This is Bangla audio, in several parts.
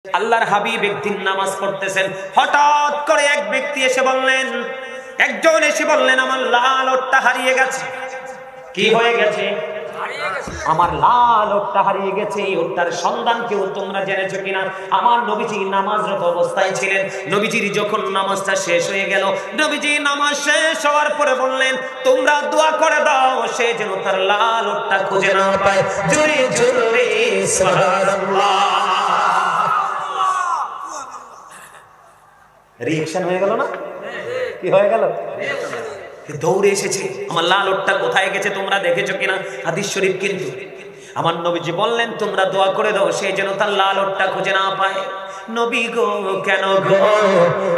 আল্লাহর হাবিব একদিন নামাজ পড়তেছেন, হঠাৎ করে এক ব্যক্তি এসে বললেন, একজন এসে বললেন, আমার লাল ওটটা হারিয়ে গেছে। কি হয়ে গেছে? আমার লাল ওটটা হারিয়ে গেছে। ওটটার সন্ধান কেউ তোমরা জেনেছো কিনা? আমার নবীজি নামাজরত অবস্থায় ছিলেন। নবীজির যখন নামাজটা শেষ হয়ে গেল, নবীজি নামাজ শেষ হওয়ার পরে বললেন, তোমরা দোয়া করে দাও সে যেন তার লাল ওটটা খুঁজে না পায়। জোরে জোরে সুবহানাল্লাহ। রিঅ্যাকশন হয়ে গেল না? কি হয়ে গেল? দৌড়ে এসেছে, আমার লাল ওটটা কোথায় গেছে তোমরা দেখেছো কিনা? হাদিস শরীফ কিন্তু আমার নবীজি বললেন, তোমরা দোয়া করে দাও সে যেন তার লাল ওটটা খুঁজে না পায়। নবী গো, কেন গো?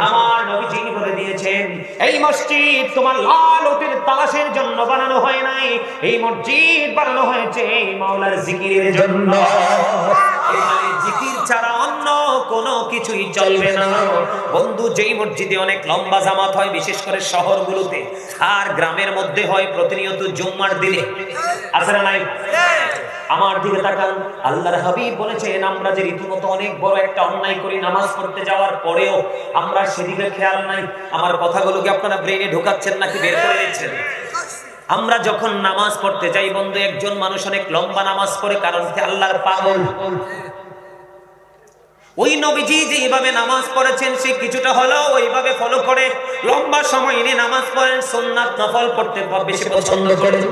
আমার নবীজি বলে দিয়েছেন, এই মসজিদ তোমার লাল ওটের তালাশের জন্য বানানো হয় নাই, এই মসজিদ বানানো হয়েছে মাওলার জিকিরের জন্য। এখানে জিকির ছাড়া অন্য কোনো কিছুই চলবে না। বন্ধু, যেই মসজিদে অনেক লম্বা জামাত হয়, বিশেষ করে শহরগুলোতে, আর গ্রামের মধ্যে হয় প্রতিনিয়ত জুম্মার দিনে, আছে না নাই? আমার দিকে তাকান, আল্লাহর হাবিব বলেছেন, আমরা যে রীতিমতো অনেক বড় একটা অন্যায় করি নামাজ পড়তে যাওয়ার পরেও আমরা সেদিকে খেয়াল নাই। আমার কথাগুলোকে আপনারা ব্রেনে ঢোকাচ্ছেন নাকি বের করে দিচ্ছেন? আমরা যখন নামাজ পড়তে যাই বন্ধু, একজন মানুষ অনেক লম্বা নামাজ পড়ে, কারণ কি? আল্লাহর পাগল। ওই নবীজি যেভাবে নামাজ পড়েছেন সে কিছুটা হলেও ওইভাবে ফলো করে, লম্বা সময় নিয়ে নামাজ পড়েন, সুন্নাত নফল পড়তে বেশি পছন্দ করেন।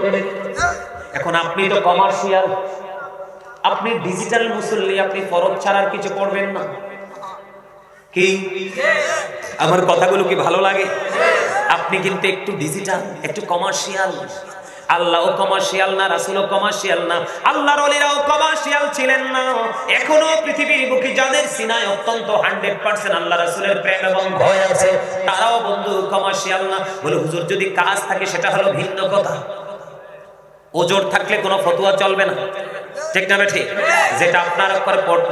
এখন আপনি তো কমার্শিয়াল, আপনি ডিজিটাল মুসল্লি, আপনি ফরজ ছাড়ার কিছু পড়বেন না। কি আমার কথাগুলো কি ভালো লাগে? আপনি কিন্তু একটু ডিজিটাল, একটু কমার্শিয়াল। আল্লাহও কমার্শিয়াল না, রাসূলও কমার্শিয়াল না, আল্লাহর ওলিরাও কমার্শিয়াল ছিলেন না। এখনো পৃথিবীর বুকে যাদের সিনায় অত্যন্ত 100% আল্লাহ রাসূলের প্রেম এবং ভয় আছে, তারাও বন্ধু কমার্শিয়াল না। বলে হুজুর যদি কাজ থাকে সেটা হলো ভিন্ন কথা, ওজোর থাকলে কোনো ফতোয়া চলবে না, ঠিক না? ঠিক। যেটা আপনার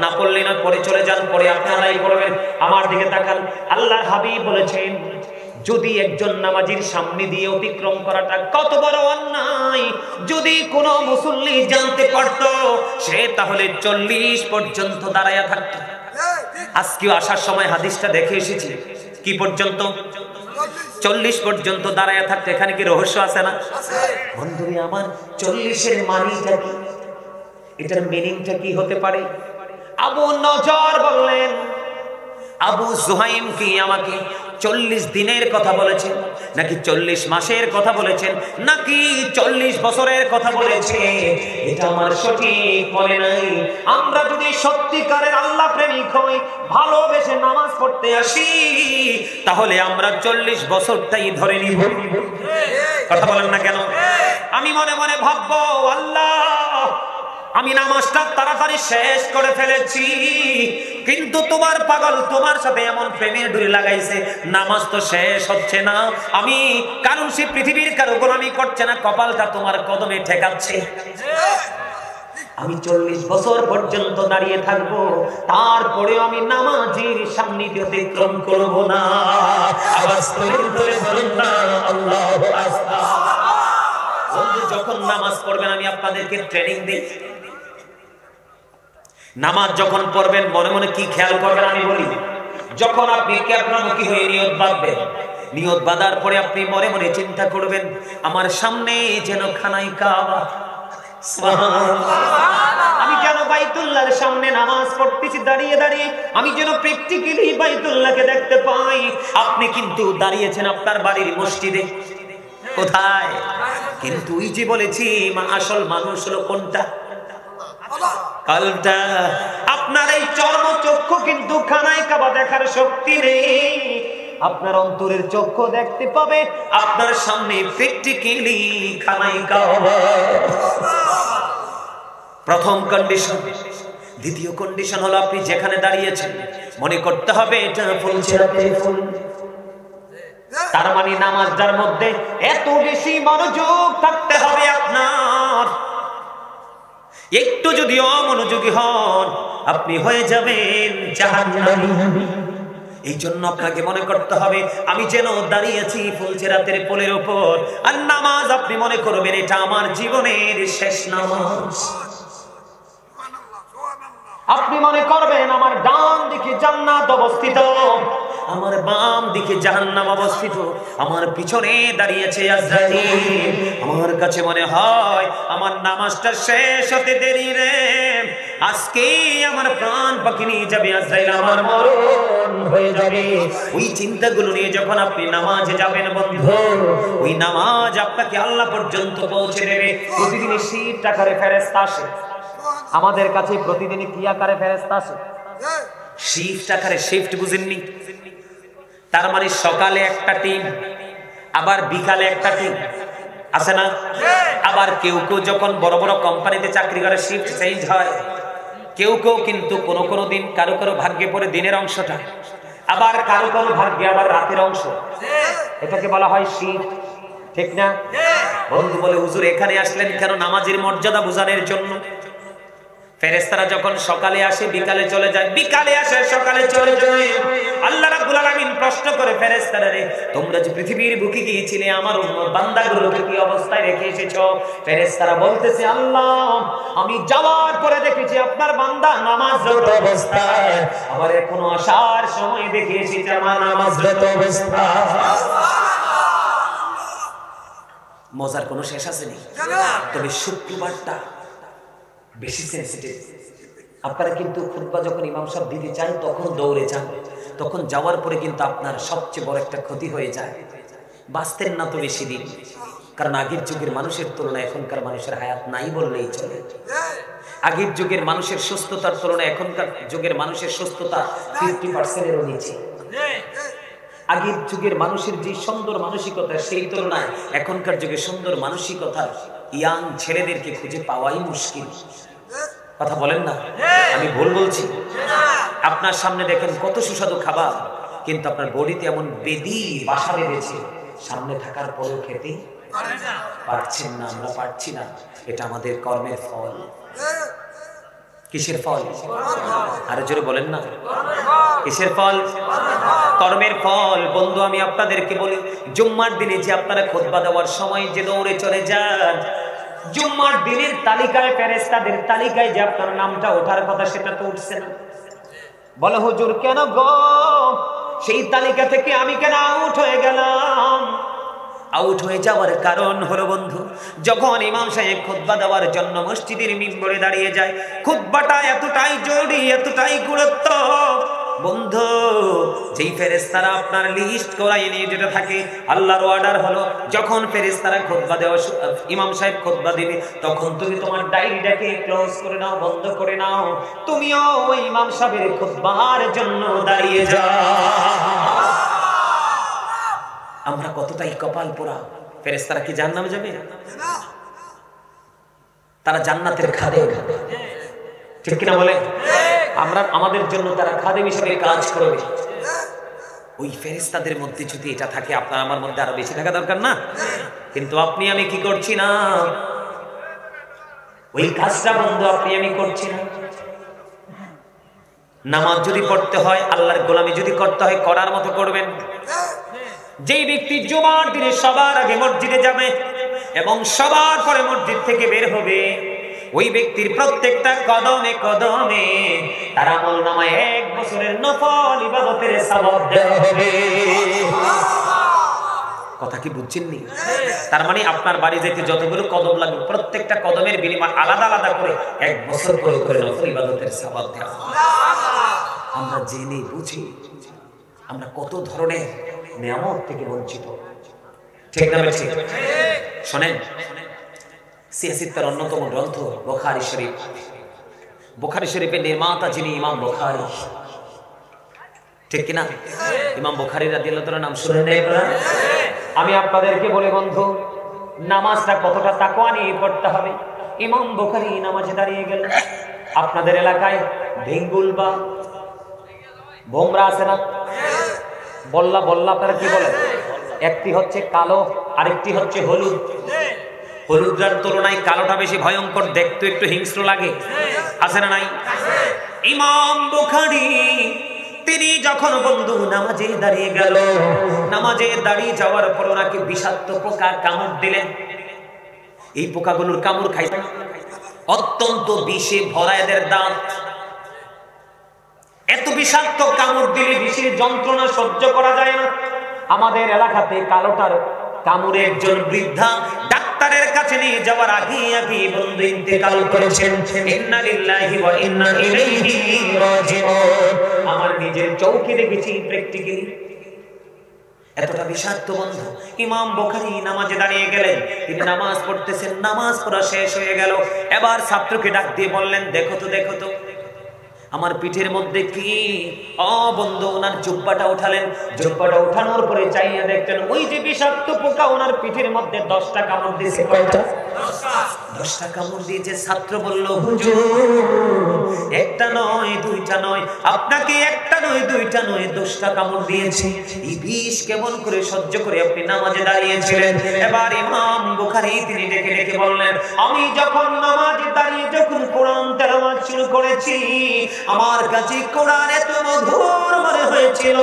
না পড়লে না, পরে চলে যান, পরে আপনারাই পড়বেন। আমার দিকে তাকান, আল্লাহর হাবিব বলেছেন, যদি একজন নামাজির সামনে দিয়ে অতিক্রম করাটা কত বড় অন্যায়, যদি কোনো মুসল্লি জানতে পারত, সে তাহলে 40 পর্যন্ত দাঁড়ায়া থাকত। আজকেও আসার সময় হাদিসটা দেখে এসেছি, কি পর্যন্ত? 40 পর্যন্ত দাঁড়ায়া থাকতো। এখানে কি রহস্য আছে না? বন্ধুরে আমার, 40-এর মানেটা কি? এটার মিনিংটা কি হতে পারে? আবু নজর বললেন, আবু জুহাইম কি আমাকে 40 দিনের কথা বলেছেন, নাকি 40 মাসের কথা বলেছেন, নাকি 40 বছরের কথা বলেছে, এটা আমার সঠিক মনে নাই। আমরা যদি সত্যিকারের আল্লাহ প্রেমিক হই, ভালোবেসে নামাজ পড়তে আসি, তাহলে আমরা 40 বছরটাই ধরে নিব। কথা বলেন না কেন? আমি মনে মনে ভাববো, আল্লাহ আমি নামাজটা তাড়াতাড়ি শেষ করে ফেলেছি, কিন্তু তোমার পাগল তোমার সাথে এমন প্রেমের ডুরি লাগাইছে, নামাজ তো শেষ হচ্ছে না। আমি কারণ সে পৃথিবীর কারো গোলামি করছে না, কপালটা তোমার কদমে ঠেকাচ্ছে। আমি 40 বছর পর্যন্ত দাঁড়িয়ে থাকবো, তারপরে আমি নামাজের সামনে দিয়ে অতিক্রম করব না। আওয়াজ করে বলুন না আল্লাহু আকবার। বন্ধু, যখন নামাজ পড়বেন আমি আপনাদেরকে ট্রেনিং দিই। নামাজ যখন পড়বেন মনে মনে কি খেয়াল করবেন আমি বলি। যখন আপনি কিবলামুখী হয়ে নিয়ত বাঁধবেন, নিয়ত বাঁধার পরে আপনি মনে মনে চিন্তা করবেন, আমার সামনে যেন খানায় কাবা, আমি যেন বাইতুল্লাহর সামনে নামাজ পড়তেছি দাঁড়িয়ে দাঁড়িয়ে, আমি যেন প্র্যাকটিক্যালি বাইতুল্লাহকে দেখতে পাই। আপনি কিন্তু দাঁড়িয়েছেন আপনার বাড়ির মসজিদে, কোথায়? কিন্তু ওই যে বলেছি, আসল মানুষ হলো কোনটা? কালটা। আপনার এই চর্মচক্ষু কিন্তু খানায় কাবা দেখার শক্তি নেই। আপনার অন্তরের চক্ষু দেখতে পাবে আপনার সামনে প্র্যাকটিক্যালি খানায় কাবা। প্রথম কন্ডিশন। দ্বিতীয় কন্ডিশন হলো আপনি যেখানে দাঁড়িয়েছেন মনে করতে হবে এটা ফুলছেরাতের ফুল। তার মানে নামাজটার মধ্যে এত বেশি মনোযোগ থাকতে হবে আপনার। একটু যদি অমনোযোগী হন আপনি হয়ে যাবেন জাহান্নামী। এই জন্য আপনাকে মনে করতে হবে আমি যেন দাঁড়িয়েছি ফুলছেরাতের পোলের উপর, আর নামাজ আপনি মনে করবেন এটা আমার জীবনের শেষ নামাজ। আপনি মনে করবেন আমার ডান দিকে জান্নাত অবস্থিত, আমার বাম দিকে জাহান্নাম অবস্থিত, আমার পিছনে দাঁড়িয়েছে আজরাইল। আমার কাছে মনে হয় আমার নামাজটা শেষ হতে দেরি রে, আজকে আমার প্রাণ পাখি নিয়ে যাবে আজরাইল, আমার মরণ হয়ে যাবে। ওই চিন্তাগুলো নিয়ে যখন আপনি নামাজে যাবেন বন্ধু, ওই নামাজ আপনাকে আল্লাহ পর্যন্ত পৌঁছে দেবে। প্রতিদিন শিফট আকারে ফেরেশতা আসে আমাদের কাছে, প্রতিদিনই কি আকারে ফেরেশতা আসে? শিফট আকারে। শিফট বুঝেননি? তার মানে সকালে একটা টিম, আবার বিকালে একটা টিম, আছে না? আবার কেউ কেউ যখন বড় বড় কোম্পানিতে চাকরি করে শিফট চেঞ্জ হয়। কেউ কেউ কিন্তু কোনো কোনো দিন কারো কারো ভাগ্যে পড়ে দিনের অংশটা, আবার কারো কারো ভাগ্যে আবার রাতের অংশ। এটাকে বলা হয় শিফট, ঠিক না? বন্ধু বলে, হুজুর এখানে আসলেন কেন? নামাজের মর্যাদা বোঝানোর জন্য। ফেরেশতারা যখন সকালে আসে বিকালে চলে যায়, বিকালে আসে সকালে চলে যায়। আল্লাহ রাব্বুল আলামিন প্রশ্ন করে ফেরেশতারা, রে তোমরা যে পৃথিবীর বুকে গিয়েছিলে আমার উম্মত বান্দাগুলোকে কি অবস্থায় রেখে এসেছো? ফেরেশতারা বলতেছে, আল্লাহ আমি যাওয়ার পরে দেখেছি আপনার বান্দা নামাজরত অবস্থায়, আবার এখনো আসার সময় দেখে এসেছি আমার নামাজরত অবস্থায়। মজার কোনো শেষ আছে নি? তবে শুক্রবারটা বেশি সেনসিটিভ। আপনারা কিন্তু খুতবা যখন ইমাম সাহেব দিতে চান তখন দৌড়ে যান, তখন যাওয়ার পরে কিন্তু আপনার সবচেয়ে বড় একটা ক্ষতি হয়ে যায়। বাঁচতেন না তো বেশি দিন, কারণ আগের যুগের মানুষের তুলনায় এখনকার মানুষের হায়াত নাই বললেই চলে। আগের যুগের মানুষের সুস্থতার তুলনায় এখনকার যুগের মানুষের সুস্থতা 50%-এরও নিচে। আগের যুগের মানুষের যে সুন্দর মানসিকতা, সেই তুলনায় এখনকার যুগে সুন্দর মানসিকতা ইয়াং ছেলেদেরকে খুঁজে পাওয়াই মুশকিল। কথা বলেন না? আমি ভুল বলছি? আপনার সামনে দেখেন কত সুস্বাদু খাবার, কিন্তু আপনার বডিতে এমন বেদি বাসা বেঁধেছে, সামনে থাকার পরেও খেতে পারছেন না। আমরা পারছি না, এটা আমাদের কর্মের ফল। কিসের ফল? আরো জোরে বলেন না, কিসের ফল? কর্মের ফল। বন্ধু আমি আপনাদেরকে বলি, জুম্মার দিনে যে আপনারা খুতবা দেওয়ার সময় যে দৌড়ে চলে যান, জুম্মার দিনের তালিকায়, ফেরেশতাদের তালিকায় যে আপনার নামটা ওঠার কথা সেটা তো উঠছে না। বলে হুজুর কেন গো, সেই তালিকা থেকে আমি কেন আউট হয়ে গেলাম? আউট হয়ে যাওয়ার কারণ হলো বন্ধু, যখন ইমাম সাহেব খুতবা দেওয়ার জন্য মসজিদের মিম্বরে দাঁড়িয়ে যায়, খুতবাটা এতটাই জরুরি, এতটাই গুরুত্ব বন্ধু, যেই ফেরেশতারা আপনার লিস্ট করাই নিয়ে যেতে থাকে। আল্লাহর অর্ডার হলো, যখন ফেরেশতারা খুতবা দেওয়া, ইমাম সাহেব খুতবা দিবে, তখন তুমি তোমার ডায়েরিটাকে ক্লোজ করে নাও, বন্ধ করে নাও, তুমিও ওই ইমাম সাহেবের খুতবার জন্য দাঁড়িয়ে যাও। আমরা কতটাই কপাল পোড়া। ফেরেশতারা কি জান্নাতে যাবে? তারা জান্নাতের খাদেম, ঠিক কিনা বলে? আমরা আমাদের জন্য তারা খাদেম হিসেবে কাজ করবে। ওই ফেরেশতাদের মধ্যে যদি এটা থাকে, আপনার আমার মধ্যে আরো বেশি থাকা দরকার না? কিন্তু আপনি আমি কি করছি না? ওই কাজটা বন্ধু আপনি আমি করছি না। নামাজ যদি পড়তে হয়, আল্লাহর গোলামি যদি করতে হয়, করার মতো করবেন। যেই ব্যক্তি জুমার দিনে সবার আগে মসজিদে যাবে এবং সবার পরে মসজিদ থেকে বের হবে, ওই ব্যক্তির প্রত্যেকটা কদমে কদমে তার আমলনামায় 1 বছরের নফল ইবাদতের সওয়াব দেওয়া হবে। কথা কি বুঝছেননি? তার মানে আপনার বাড়ি যেতে যতগুলো কদম লাগবে, প্রত্যেকটা কদমের বিনিময় আলাদা আলাদা করে 1 বছর করে নফল ইবাদতের সওয়াব দেওয়া। আমরা জেনে বুঝি আমরা কত ধরনের নিয়ামত থেকে বঞ্চিত, ঠিক না? ঠিক। শোনেন, সিয়াসিত্তার অন্যতম গ্রন্থ বুখারী শরীফ, বুখারী শরীফের নির্মাতা যিনি ইমাম বুখারী, ঠিক কিনা? ইমাম বুখারী রাদিয়াল্লাহু তাআলার নাম শুনেন না আপনারা? আমি আপনাদেরকে বলি বন্ধু, নামাজটা কতটা তাকওয়া নিয়ে পড়তে হবে। ইমাম বুখারী নামাজে দাঁড়িয়ে গেল। আপনাদের এলাকায় ভেঙ্গুল বা ভোমরা আছে না? বল্লা বল্লা আপনারা কি বলেন? একটি হচ্ছে কালো, আরেকটি হচ্ছে হলুদ। হলুদের তুলনায় কালোটা বেশি ভয়ঙ্কর, দেখতে একটু হিংস্র লাগে, আছে না নাই? ইমাম বুখারী তিনি যখন বন্ধু নামাজে দাঁড়িয়ে গেল, নামাজে দাঁড়িয়ে যাওয়ার পর ওনাকে বিষাক্ত পোকা কামড় দিলেন। এই পোকাগুলোর কামড় খাইতে অত্যন্ত বিষে ভরা এদের দাঁত। এত বিষাক্ত কামড় দিলে বিশেষ যন্ত্রণা সহ্য করা যায় না। আমাদের এলাকাতে কালোটার কামড়ে একজন বৃদ্ধা ডাক্তারের কাছে নিয়ে যাওয়ার আগে বন্ধু ইন্তেকাল করেছেন। ইন্না লিল্লাহি ওয়া ইন্না ইলাইহি রাজিউন। আমার নিজের চোখে দেখেছি, প্র্যাকটিক্যালি এতটা বিষাক্ত বন্ধু। ইমাম বুখারী নামাজে দাঁড়িয়ে গেলেন, তিনি নামাজ পড়তেছেন, নামাজ পড়া শেষ হয়ে গেল। এবার ছাত্রকে ডাক দিয়ে বললেন, দেখো তো আমার পিঠের মধ্যে কি। বন্ধু ওনার জুব্বাটা উঠালেন, জুব্বাটা উঠানোর পরে চাইয়া দেখলেন ওই যে বিষাক্ত পোকা ওনার পিঠের মধ্যে 10টা কামড় দিয়েছে। কয়টা? 10টা কামড় দিয়েছে। ছাত্র বলল, হুজুর একটা নয় দুইটা নয়, আপনাকে একটা নয় দুইটা নয় 10টা কামড় দিয়েছে। এই বিষ কেমন করে সহ্য করে আপনি নামাজে দাঁড়িয়েছিলেন? এবার ইমাম বুখারী তিনি ডেকে বললেন, আমি যখন নামাজে দাঁড়িয়ে যখন কোরআন তেলাওয়াত শুরু করেছি, আমার কাছে কোরআন এত মধুর মনে হয়েছিল,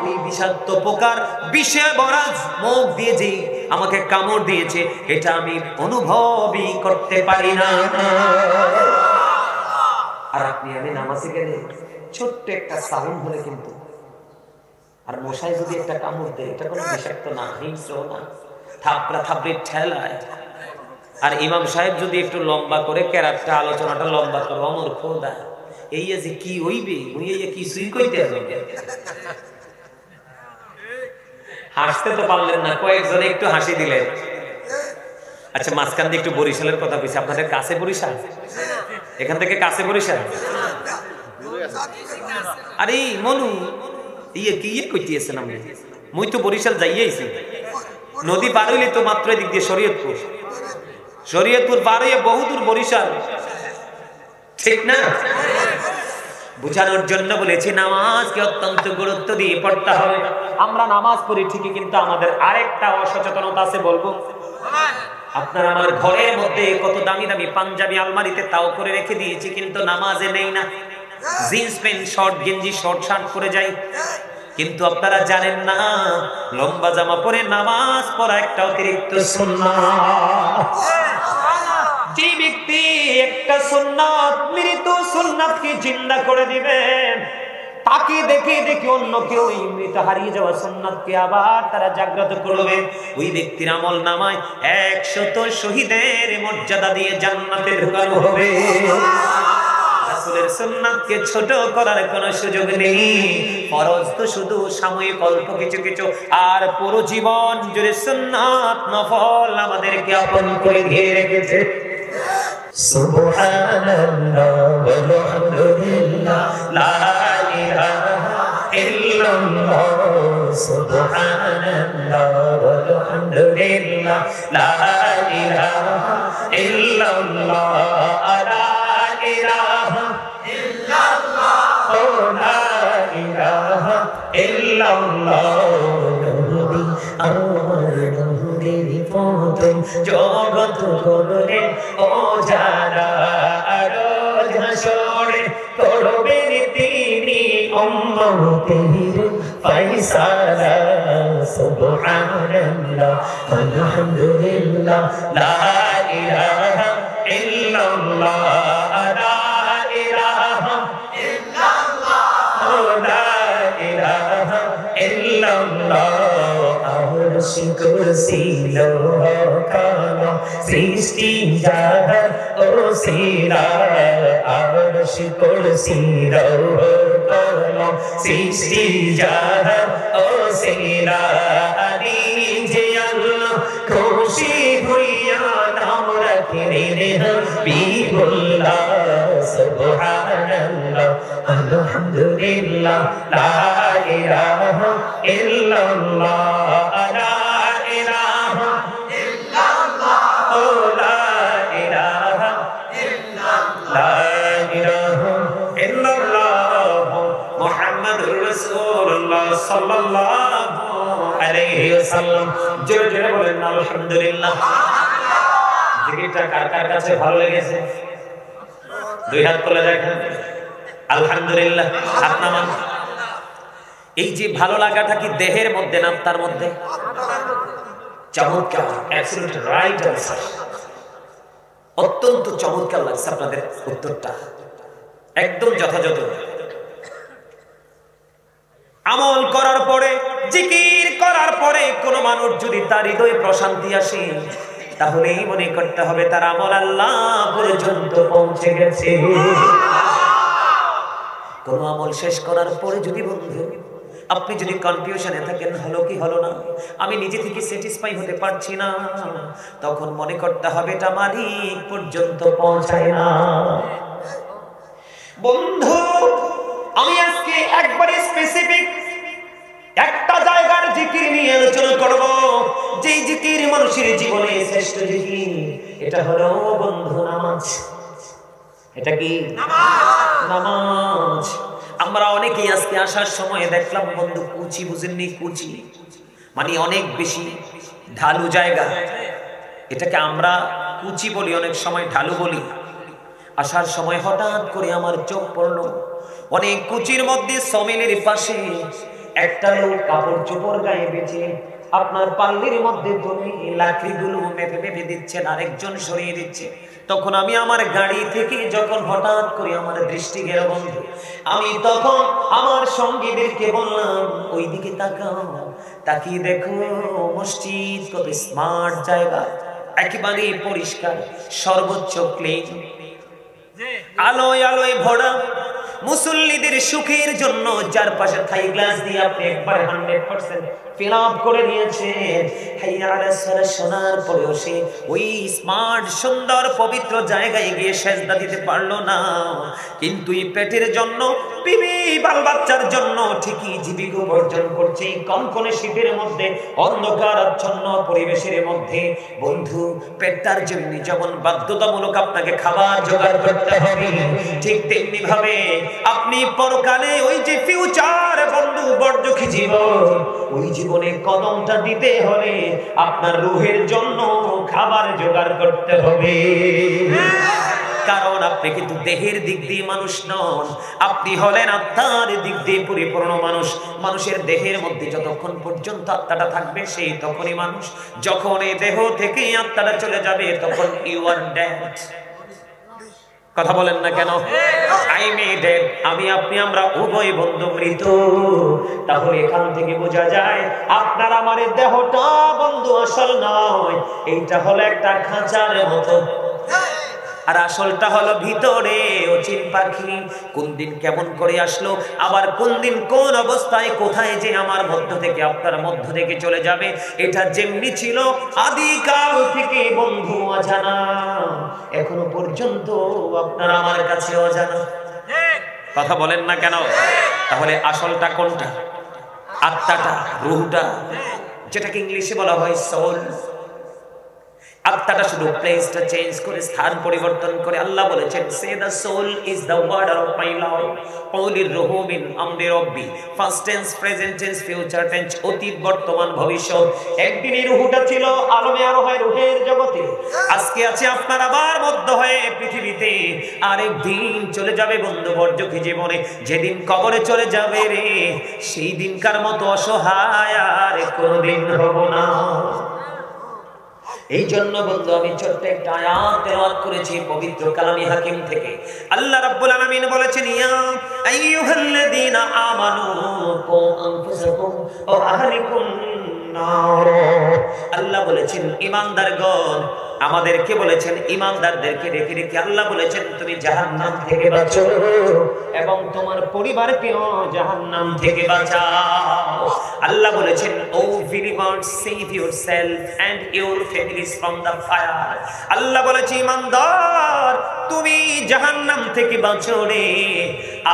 ওই বিষাক্ত পোকার বিষে ভরা মুখ দিয়ে যে আমাকে কামড় দিয়েছে এটা আমি অনুভবই করতে পারি না। আর আপনি আমি নামাজে গেলে ছোট্ট একটা সাউন্ড হলে কিন্তু, আর মশাই যদি একটা কামড় দেয় এটা কোনো বিষাক্ত না, হিংস্র না, থাপড়া থাপড়ি ঠেলায়। আর ইমাম সাহেব যদি একটু লম্বা করে কেরাতটা আলোচনাটা লম্বা করে, অমর খোদা এই যে কি হইবে, কি সুই কইতে হবে। হাসতে তো পারলেন না, কয়েকজনে একটু হাসি দিলেন। আচ্ছা, মাঝখান দিয়ে একটু বরিশালের কথা বলছি। আপনাদের কাছে বরিশাল? এখান থেকে কাছে বরিশাল? আরে মনু কি কইতেছেন? আমি মুই তো বরিশাল যাইয়াইছি। নদী পার হইলে তো মাত্র এদিক দিয়ে শরীয়তপুর পার হইয়া বহুদূর বরিশাল, ঠিক না? বুঝানোর জন্য বলেছি নামাজকে অত্যন্ত গুরুত্ব দিয়ে পড়তে হবে। আমরা নামাজ পড়ি ঠিকই, কিন্তু আমাদের আরেকটা অসচেতনতা আছে, বলবো। আপনার আমার ঘরের মধ্যে কত দামি দামি পাঞ্জাবি আলমারিতে তাও করে রেখে দিয়েছি, কিন্তু নামাজে নেই না। জিন্স প্যান্ট, শর্ট গেঞ্জি, শর্ট শার্ট পরে যাই, কিন্তু আপনারা জানেন না লম্বা জামা পরে নামাজ পড়া একটা অতিরিক্ত সুন্নাত। যে ব্যক্তি একটা সুন্নাত, মৃত সুন্নাতকে জিন্দা করে দিবেন, তাকে দেখে অন্য কেউ এই মৃত হারিয়ে যাওয়া সুন্নাতকে আবার তারা জাগ্রত করবে। ওই ব্যক্তির আমল নামায় 100 শহীদের মর্যাদা দিয়ে জান্নাতে ঢোকানো হবে। রাসূলের সুন্নাতকে ছোট করার কোনো সুযোগ নেই। ফরজ তো শুধু সাময়িক অল্প কিছু, আর পুরো জীবন জুড়ে সুন্নাত নফল আমাদেরকে আপন করে ঘিরে রেখেছে। সুবহানাল্লাহ ওয়ালহামদুলিল্লাহ লা ইলাহা ইল্লাল্লাহ, সুবহানাল্লাহ ওয়ালহামদুলিল্লাহ লা ইলাহা ইল্লাল্লাহ, লা ইলাহা ইল্লাল্লাহ, লা ইলাহা ইল্লাল্লাহ। জগৎ করবে ও যারা রোজ হাসরে করবেন তিনি উম্মতের ফয়সালা। সুবহানাল্লাহ আলহামদুলিল্লাহ লা ইলাহা ইল্লাল্লাহ, লা ইলাহা ইল্লাল্লাহ, লা ইলাহা ইল্লাল্লাহ। আরশ কুরসি লৌহ কলম সৃষ্টি যাহার ওসিলা, আরশ কুরসি লৌহ কলম সৃষ্টি যাহার ওসিলা। নিজে আল্লাহ খুশি হইয়া নাম রাখলেন হাবিবুল্লাহ। সুবহানাল্লাহ আলহামদুলিল্লাহ লা ইলাহা ইল্লাল্লাহ, লা ইলাহা ইল্লাল্লাহ, লা ইলাহা ইল্লাল্লাহ, লা ইলাহা ইল্লাল্লাহ মুহাম্মাদুর রাসূলুল্লাহ সাল্লাল্লাহু আলাইহি ওয়াসাল্লাম। জোরে জোরে বলেন আলহামদুলিল্লাহ। জিকিরটা কার কার কাছে ভালো লেগেছে? দুই হাত তোলা দেখেন। আলহামদুলিল্লাহ। হাত নামান। এই যে ভালো লাগাটা কি দেহের মধ্যে না তার মধ্যে? চমৎকার, অ্যাবসলিউট রাইট আনসার। অত্যন্ত চমৎকার লাগছে আপনাদের উত্তরটা, একদম যথাযথ। আমল করার পরে, জিকির করার পরে কোন মানুষ যদি তার হৃদয়ে প্রশান্তি আসে, তাহলেই মনে করতে হবে তার আমল আল্লাহ পর্যন্ত পৌঁছে গেছে। কোন আমল শেষ করার পরে যদি বন্ধু আপনি যদি কনফিউশনে থাকেন, হলো কি হলো না, আমি নিজে থেকে স্যাটিসফাই হতে পারছি না, তখন মনে করতে হবে এটা মালিক পর্যন্ত পৌঁছায় না। বন্ধু, আমি আজকে একবারে স্পেসিফিক একটা জায়গার জিকির নিয়ে আলোচনা করব, যে জিকির মানুষের জীবনে শ্রেষ্ঠ জিকির। এটা হলো বন্ধু নামাজ। এটা কি নামাজ। আমরা অনেকেই আজকে আসার সময় দেখলাম বন্ধু কুচি, বুঝেননি? কুচি মানে অনেক বেশি ঢালু জায়গা, এটাকে আমরা কুচি বলি, অনেক সময় ঢালু বলি। আসার সময় হঠাৎ করে আমার চোখ পড়লো অনেক কুচির মধ্যে সমিলের পাশে একটা লোক কাপড় চোপড় গায়ে বেঁচে আপনার পাল্লির মধ্যে ধরে লাকড়িগুলো মেপে মেপে দিচ্ছেন, আরেকজন সরিয়ে দিচ্ছে। তখন আমি আমার গাড়ি থেকে যখন হঠাৎ করে আমার দৃষ্টি গেল বন্ধু, আমি তখন আমার সঙ্গীদেরকে বললাম ওইদিকে তাকাও, তাকিয়ে দেখো মসজিদ কত স্মার্ট জায়গা, একেবারে পরিষ্কার, সর্বোচ্চ ক্লিন, আলোয় আলোয় ভরা। মুসল্লিদের সুখের জন্য চারপাশে থাই গ্লাস দিয়ে আপনি একবার 100% ফিল আপ করে নিয়েছেন। হাইয়া আলা সালাত শোনার পরেও সে ওই স্মার্ট সুন্দর পবিত্র জায়গায় গিয়ে সেজদা দিতে পারলো না, কিন্তু এই পেটের জন্য, বিবি বাল বাচ্চার জন্য ঠিকই জীবিকা উপার্জন করছে কনকনে শীতের মধ্যে, অন্ধকার আচ্ছন্ন পরিবেশের মধ্যে। বন্ধু, পেটটার জন্য যেমন বাধ্যতামূলক আপনাকে খাবার জোগাড় করতে হবে, ঠিক তেমনি ভাবে আপনি পরকালে ওই যে ফিউচার বন্ধু বর্জকি জীবন, ওই জীবনে কদমটা দিতে হলে আপনার রূহের জন্য খাবার জোগাড় করতে হবে। কারণ আপনি কিন্তু দেহের দিক দিয়ে মানুষ নন, আপনি হলেন আত্মার দিক দিয়ে পরিপূর্ণ মানুষ। মানুষের দেহের মধ্যে যতক্ষণ পর্যন্ত আত্মাটা থাকবে সেই তখনই মানুষ, যখন এই দেহ থেকে আত্মাটা চলে যাবে তখন ইউ আর ডেড। কথা বলেন না কেন? আই মে ডেড, আমি আপনি আমরা উভয় বন্ধু মৃত। তাহলে এখান থেকে বোঝা যায় আপনার আমার দেহটা বন্ধু আসল নয়, এইটা হলো একটা খাঁচার মতো, আর আসলটা হলো ভিতরে অচিন পাখি। কোন দিন কেমন করে আসলো, আবার কোন দিন কোন অবস্থায় কোথায় যে আমার মধ্য থেকে আপনার মধ্য থেকে চলে যাবে, এটা যেমনি ছিল আদিকাল থেকে বন্ধু অজানা, এখনো পর্যন্ত আপনার আমার কাছে অজানা। কথা বলেন না কেন? তাহলে আসলটা কোনটা? আত্মাটা, রূহটা, যেটাকে ইংলিশে বলা হয় সোল। আত্মাটা শুধু প্লেসটা চেঞ্জ করে, স্থান পরিবর্তন করে। আল্লাহ বলেছেন সে the soul is the word of my lord, কওলির রূহ মিন আমরি রব্বি, first tense, present tense, future tense, অতীত, বর্তমান, ভবিষ্যৎ। একদিন এই রূহটা ছিল আলমে আরোহের রূহের জগতে, আজকে আছে আপনার আবার মধ্য হয়ে পৃথিবীতে, আরেকদিন চলে যাবে বন্ধু বর্জকি জীবনে। যেদিন কবরে চলে যাবে রে, সেই দিনকার মতো অসহায় আর কোনোদিন হব না। এই জন্য বন্ধু আমি ছোট্ট একটা আয়াত তেলাওয়াত করেছি পবিত্র কালামে হাকিম থেকে। আল্লাহ রাব্বুল আলামিন বলেছেন ইয়া আইয়ুহাল্লাযীনা আমানু কু আনফুসাকুম ওয়া আহলিকুম নার। আল্লাহ বলেছেন ঈমানদারগণ, আমাদেরকে বলেছেন ঈমানদারদেরকে রেখে রেখে আল্লাহ বলেছেন তুমি জাহান্নাম থেকে বাঁচো এবং তোমার পরিবারকেও জাহান্নাম থেকে বাঁচাও। আল্লাহ বলেছেন ও believers, save yourself and your families from the fire। আল্লাহ বলেছে ঈমানদার তুমি জাহান্নাম থেকে বাঁচো রে,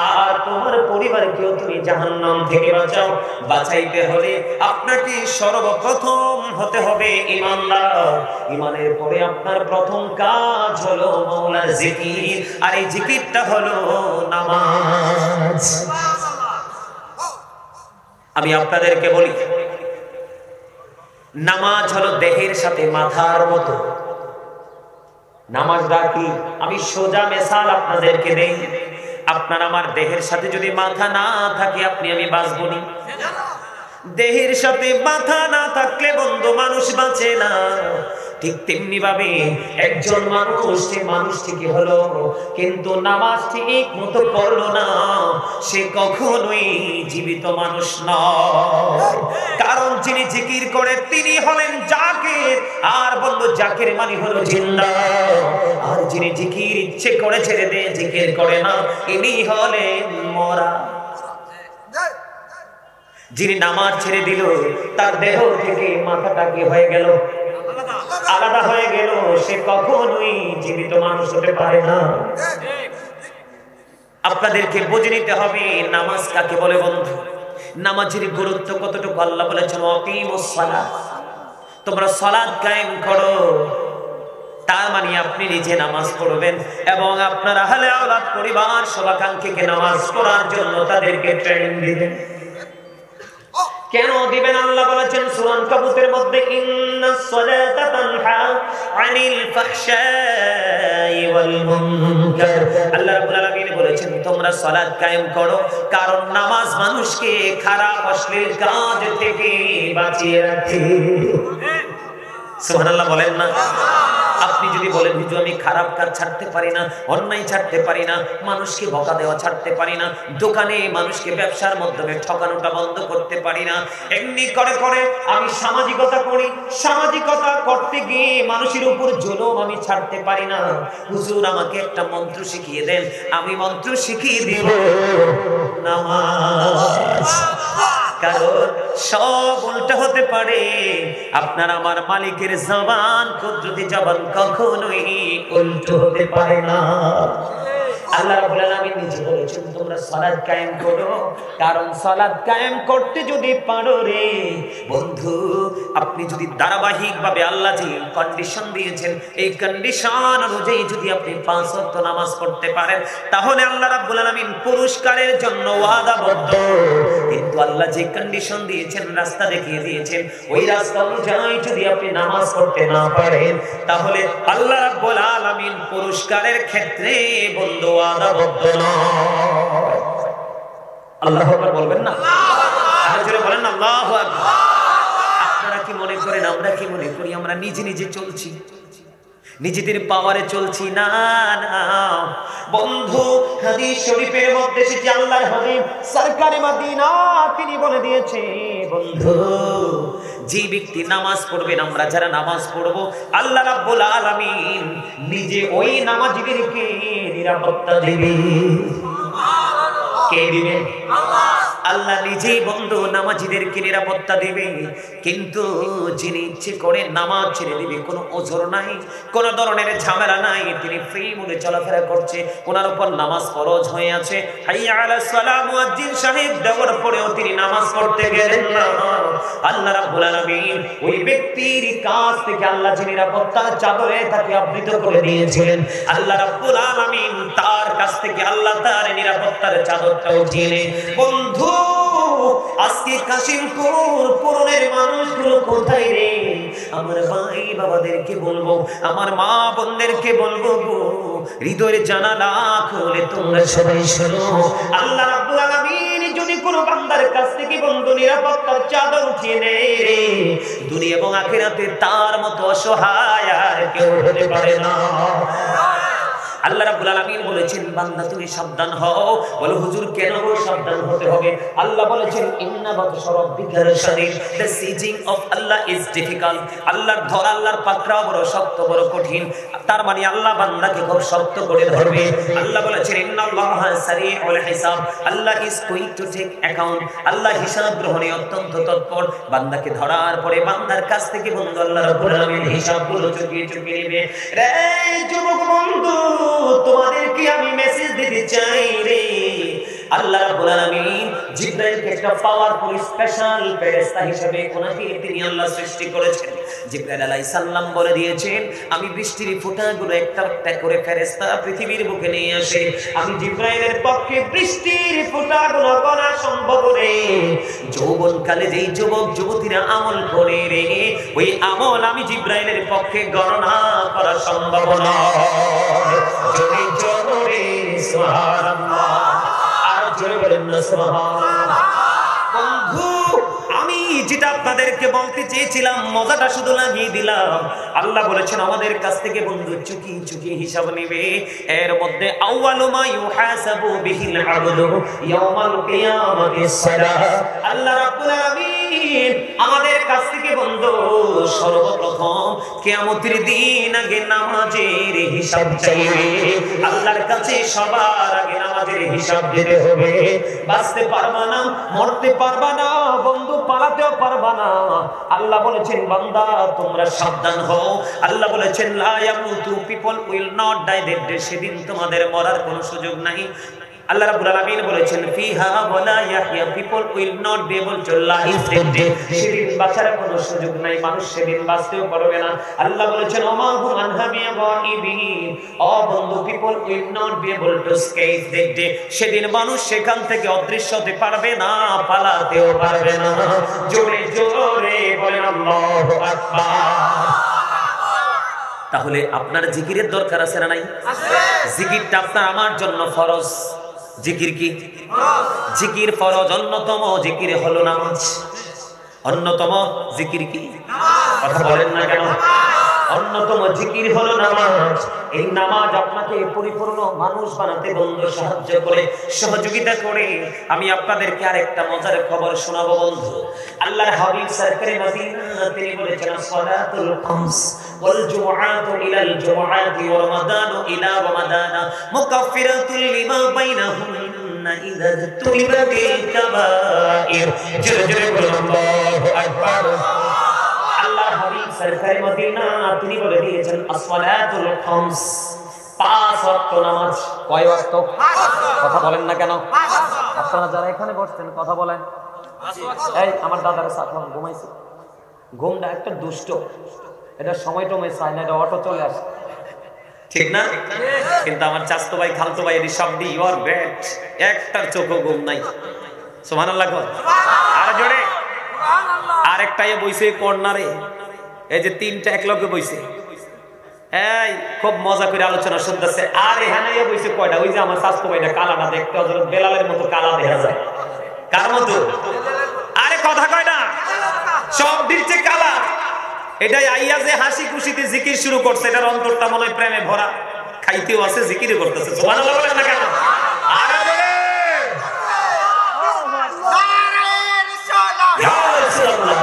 আর তোমার পরিবারকেও তুমি জাহান্নাম থেকে বাঁচাও। বাঁচাইতে হলে আপনাকে সর্বপ্রথম হতে হবে ঈমানদার। ঈমানের পরে আপনার প্রথম কাজ হলো মাওলার জিকির, আর এই জিকিরটা হলো নামাজ। আমি আপনাদেরকে বলি নামাজ হলো দেহের সাথে মাথার মতো। নামাজটা কি? আমি সোজা মিসাল আপনাদেরকে দেই। আপনার আমার দেহের সাথে যদি মাথা না থাকে আপনি আমি বাঁচবো না। দেহের সাথে মাথা না থাকলে বন্ধু মানুষ বাঁচে না। ঠিক তেমনি ভাবে একজন মানুষ, সে মানুষ ঠিকই হলো কিন্তু নামাজ ঠিক মতো পড়লো না, সে কখনোই জীবিত মানুষ নয়। কারণ যিনি জিকির করে তিনি হলেন জাকির, আর বললো জাকির মানে হলো জিন্দা। আর যিনি জিকির ইচ্ছে করে ছেড়ে দেয়, জিকির করে না, ইনি হলেন মরা। যিনি নামাজ ছেড়ে দিল, তার দেহ থেকে মাথাটা কি হয়ে গেল? আলাদা হয়ে গেল, সে কখনোই জীবিত মানুষ হতে পারে না। আপনাদেরকে বুঝে নিতে হবে নামাজ কাকে বলে বন্ধু, নামাজের গুরুত্ব কতটুকু। আল্লাহ বলেছেন আকিমুস সালাত, তোমরা সালাত কায়েম করো। তার মানে আপনি নিজে নামাজ পড়বেন এবং আপনার আহলে আওলাদ পরিবার শুভাকাঙ্ক্ষীকে নামাজ পড়ার জন্য তাদেরকে ট্রেনিং দিবেন। কেন দিবেন? আল্লাহ বলেছেন সূরা আনকাবুতের মধ্যে ইন্নাস সালাতা তানহা আনিল ফাহশাই ওয়াল মুনকার। আল্লাহ রাব্বুল আলামিন বলেছেন তোমরা সালাত কায়েম করো, কারণ নামাজ মানুষকে খারাপ অশ্লীল কাজ থেকে বাঁচিয়ে রাখে। সুবহানাল্লাহ বলেন না? আপনি যদি বলেন হুজুর আমি খারাপ কাজ ছাড়তে পারি না, অন্যায় ছাড়তে পারি না, মানুষকে বকা দেওয়া ছাড়তে পারি না, দোকানে মানুষকে ব্যবসার মাধ্যমে ঠকানোটা বন্ধ করতে পারি না, এমনি করে করে আমি সামাজিকতা করি, সামাজিকতা করতে গিয়ে মানুষের উপর জুলুম আমি ছাড়তে পারি না, হুজুর আমাকে একটা মন্ত্র শিখিয়ে দেন, আমি মন্ত্র শিখিয়ে দিব নামাজ। কারণ সব উল্টা হতে পারে, আপনার আমার মালিকের জবান কুদরতি জবান কখনোই উল্টো হতে পারে না। আল্লাহ রাব্বুল আলামিন নিজে বলেছেন তোমরা সালাত কায়েম করো, কারণ সালাত কায়েম করতে যদি পারো রে বন্ধু, আপনি যদি ধারাবাহিকভাবে আল্লাহ যে কন্ডিশন দিয়েছেন এই কন্ডিশন অনুযায়ী যদি আপনি 5 ওয়াক্ত নামাজ পড়তে পারেন, তাহলে আল্লাহ রাব্বুল আলামিন পুরস্কারের জন্য ওয়াদাবদ্ধ। কিন্তু আল্লাহ যে কন্ডিশন দিয়েছেন, রাস্তা দেখিয়ে দিয়েছেন, ওই রাস্তা অনুযায়ী যদি আপনি নামাজ পড়তে না পারেন, তাহলে আল্লাহ রাব্বুল আলামিন পুরস্কারের ক্ষেত্রে বন্ধু ওয়াদাবদ্ধ নয়। আল্লাহু আকবার বলবেন না? আরো জোরে বলেন না আল্লাহু আকবার। আপনারা কি মনে করেন, আমরা কি মনে করি আমরা নিজে নিজে চলছি, নিজেদের পাওয়ারে চলছি? না না বন্ধু, হাদিস শরীফের মধ্যে এসেছে আল্লাহর হাবিব সরকারে মদিনা তিনি বলে দিয়েছে বন্ধু, যে ব্যক্তি নামাজ পড়বেন, আমরা যারা নামাজ পড়বো, আল্লাহ রাব্বুল আলামিন নিজে ওই নামাজীদেরকে নিরাপত্তা দিবে। কে দিবে? আল্লাহ নিজেই বন্ধু নামাজীদেরকে নিরাপত্তা দিবে। কিন্তু যিনি ইচ্ছে করে নামাজ ছেড়ে দিবে, কোনো ওজর নাই, কোনো ধরনের ঝামেলা নাই, তিনি ফ্রি মুডে চলাফেরা করছে, ওনার উপর নামাজ ফরজ হয়ে আছে, হাইয়া আলাস সালাম মুয়াজ্জিন সাহেব দেওয়ার পরেও তিনি নামাজ পড়তে গেলেন না, আল্লাহ রাব্বুল আলামিন ওই ব্যক্তির কাছ থেকে আল্লাহ যে নিরাপত্তার চাদরে তাকে আবৃত করে দিয়েছিলেন, আল্লাহ রাব্বুল আলামিন তার কাছ থেকে আল্লাহ তার নিরাপত্তার চাদরটা উঠিয়ে নেন। বন্ধু আজকে কাশিমপুর পুরনের মানুষগুলো কোথায় রে? আমার ভাই বাবাদেরকে বলবো, আমার মা বোনদেরকে বলবো গো, হৃদয়ের জানালা খুলে তোমরা সবাই শোনো, আল্লাহ রাব্বুল আলামিন যদি কোনো বান্দার কাছ থেকে বন্ধু নিরাপত্তার চাদর উঠিয়ে নেয় রে, দুনিয়া এবং আখিরাতে তার মতো অসহায় আর কেউ হতে পারে না। আল্লাহ রাব্বুল আলামিন বলেছেন বান্দা তুমি সাবধান হও। বলে হুজুর কেন সাবধান হতে হবে? আল্লাহ বলেছেন ইন্না বাতশা রাব্বিকা লাশাদীদ, the sieging of Allah is difficult। আল্লাহর ধরা, আল্লাহর পাকড়াও বড় শক্ত, বড় কঠিন। তার মানে আল্লাহ বান্দাকে খুব শক্ত করে ধরবে। আল্লাহ বলেছেন ইন্নাল্লাহা সারিউল হিসাব, আল্লাহ is going to take account। আল্লাহ হিসাব গ্রহণে অত্যন্ত তৎপর। বান্দাকে ধরার পরে বান্দার কাছ থেকে বন্ধু আল্লাহ রাব্বুল আলামিন হিসাবগুলো চুকিয়ে চুকিয়ে নেবে। রে যুবক বন্ধু, তোমাদেরকে আমি মেসেজ দিতে চাই রে, আল্লাহ রাব্বুল আলামিন জিবরাইলকে একটা পাওয়ারফুল স্পেশাল ফেরেশতা হিসেবে ওনাকে তিনি আল্লাহ সৃষ্টি করেছেন। জিবরাইল আলাইহিস সালাম বলে দিয়েছেন আমি বৃষ্টির ফোঁটাগুলো একটা একটা করে ফেরেশতা পৃথিবীর বুকে নিয়ে আসে, আমি জিবরাইলের পক্ষে বৃষ্টির ফোঁটাগুলো গণা সম্ভব রে। যৌবনকালে যেই যুবক যুবতীরা আমল করে রে, ওই আমল আমি জিবরাইলের পক্ষে গণনা করা সম্ভব নয়। জোরে জোরে সুবহানাল্লাহ, আর জোরে বলেন না সুবহানাল্লাহ। বন্ধু আমি আমি যেটা আপনাদেরকে বলতে চেয়েছিলাম মজাটা শুধু লাগিয়ে দিলাম। আল্লাহ বলেছেন আমাদের কাছ থেকে বন্ধু চুকি চুকি হিসাব নেবে। এর মধ্যে আউয়ালু মা ইউহাসাবু বিহিল আবদু ইয়াউমাল কিয়ামাতিস সালাহ। আল্লাহ রাব্বুল আলামিন আমাদের কাছ থেকে বন্ধু সর্বপ্রথম কিয়ামতের দিন আগে নামাজের হিসাব চাইবে। আল্লাহর কাছে সবার আগে নামাজের হিসাব দিতে হবে। বাঁচতে পারবা না, মরতে পারবা না, বন্ধু পালাতেও পারবা না। আল্লাহ বলেছেন বান্দা তোমরা সাবধান হও। আল্লাহ বলেছেন লা ইয়ামুতু, people will not die that day, সেদিন তোমাদের মরার কোনো সুযোগ নাই। আল্লাহ রাব্বুল আলামিন বলেছেন ফিহা ওয়ালা ইয়াহইয়া, people will not be able to live that day, সেদিন বাঁচার কোনো সুযোগ নাই, মানুষ সেদিন বাঁচতেও পারবে না। আল্লাহ বলেছেন ওমা হুম আনহা বিগাইবিন, ও বন্ধু people will not be able to escape that day, সেদিন মানুষ সেখান থেকে অদৃশ্য হতে পারবে না, পালাতেও পারবে না। জোরে জোরে বলেন আল্লাহু আকবার। তাহলে আপনার জিকিরের দরকার আছে না নাই? আছে। জিকিরটা আপনার আমার জন্য ফরজ। জিকির কি? জিকির ফরজ। অন্যতম জিকির হলো নামাজ। অন্যতম জিকির কি? কথা বলেন না কেন? অন্যতম জিকির হলো নামাজ। এই নামাজ আপনাকে পরিপূর্ণ মানুষ বানাতে বন্ধু সাহায্য করে, সহযোগিতা করে। আমি আপনাদেরকে আরেকটা মজার খবর শোনাবো বন্ধু। আল্লাহর হাবিব সরকারে মদিনা তিনি বলেছেন সালাতুল খামস ওয়াল জুমআতু ইলাল জুমআতি ওয়া রমাদানু ইলা রমাদানা মুকাফফিরাতুল লিমা বাইনাহুন্না ইযা তুলিবাতিল কাবাইর। জোরে জোরে বলুন আল্লাহু আকবার। আল্লাহর হাবিব সরকারে মদিনা তিনি বলে দিয়েছেন আসসালাতুল খামস, 5 ওয়াক্ত নামাজ। কয় ওয়াক্ত? কথা বলেন না কেন? আপনারা যারা এখানে বসছেন কথা বলেন। এই আমার দাদার সাথে ঘুমাইছে, ঘুমটা একটা দুষ্ট, এটা সময় টমে চায় না, এটা অটো চলে আসে, ঠিক না? কিন্তু আমার চাচতো ভাই খালতো ভাই এর সব দি ইউর ব্যাড, একটার চোখও ঘুম নাই। সুবহানাল্লাহ। আর জোরে আরেকটা এ বইছে কর্নারে, এই যে 3টা একলগে বইছে, এই খুব মজা করে আলোচনা শুনতেছে। আর এখানে এ বইছে কয়টা? ওই যে আমার চাচতো ভাইটা কালাটা দেখতে হযরত বেলালের মতো কালা দেখা যায়। কার মতো? আরে কথা কয় না, সব দিচ্ছে কালা। এটাই আইয়া যে হাসি খুশিতে জিকির শুরু করছে, এটার অন্তরটা মনে হয় প্রেমে ভরা, খাইতেও আছে জিকিরও করতেছে। সুবহানাল্লাহ বলেন না কেন? আরে বলে ইয়া রাসূলুল্লাহ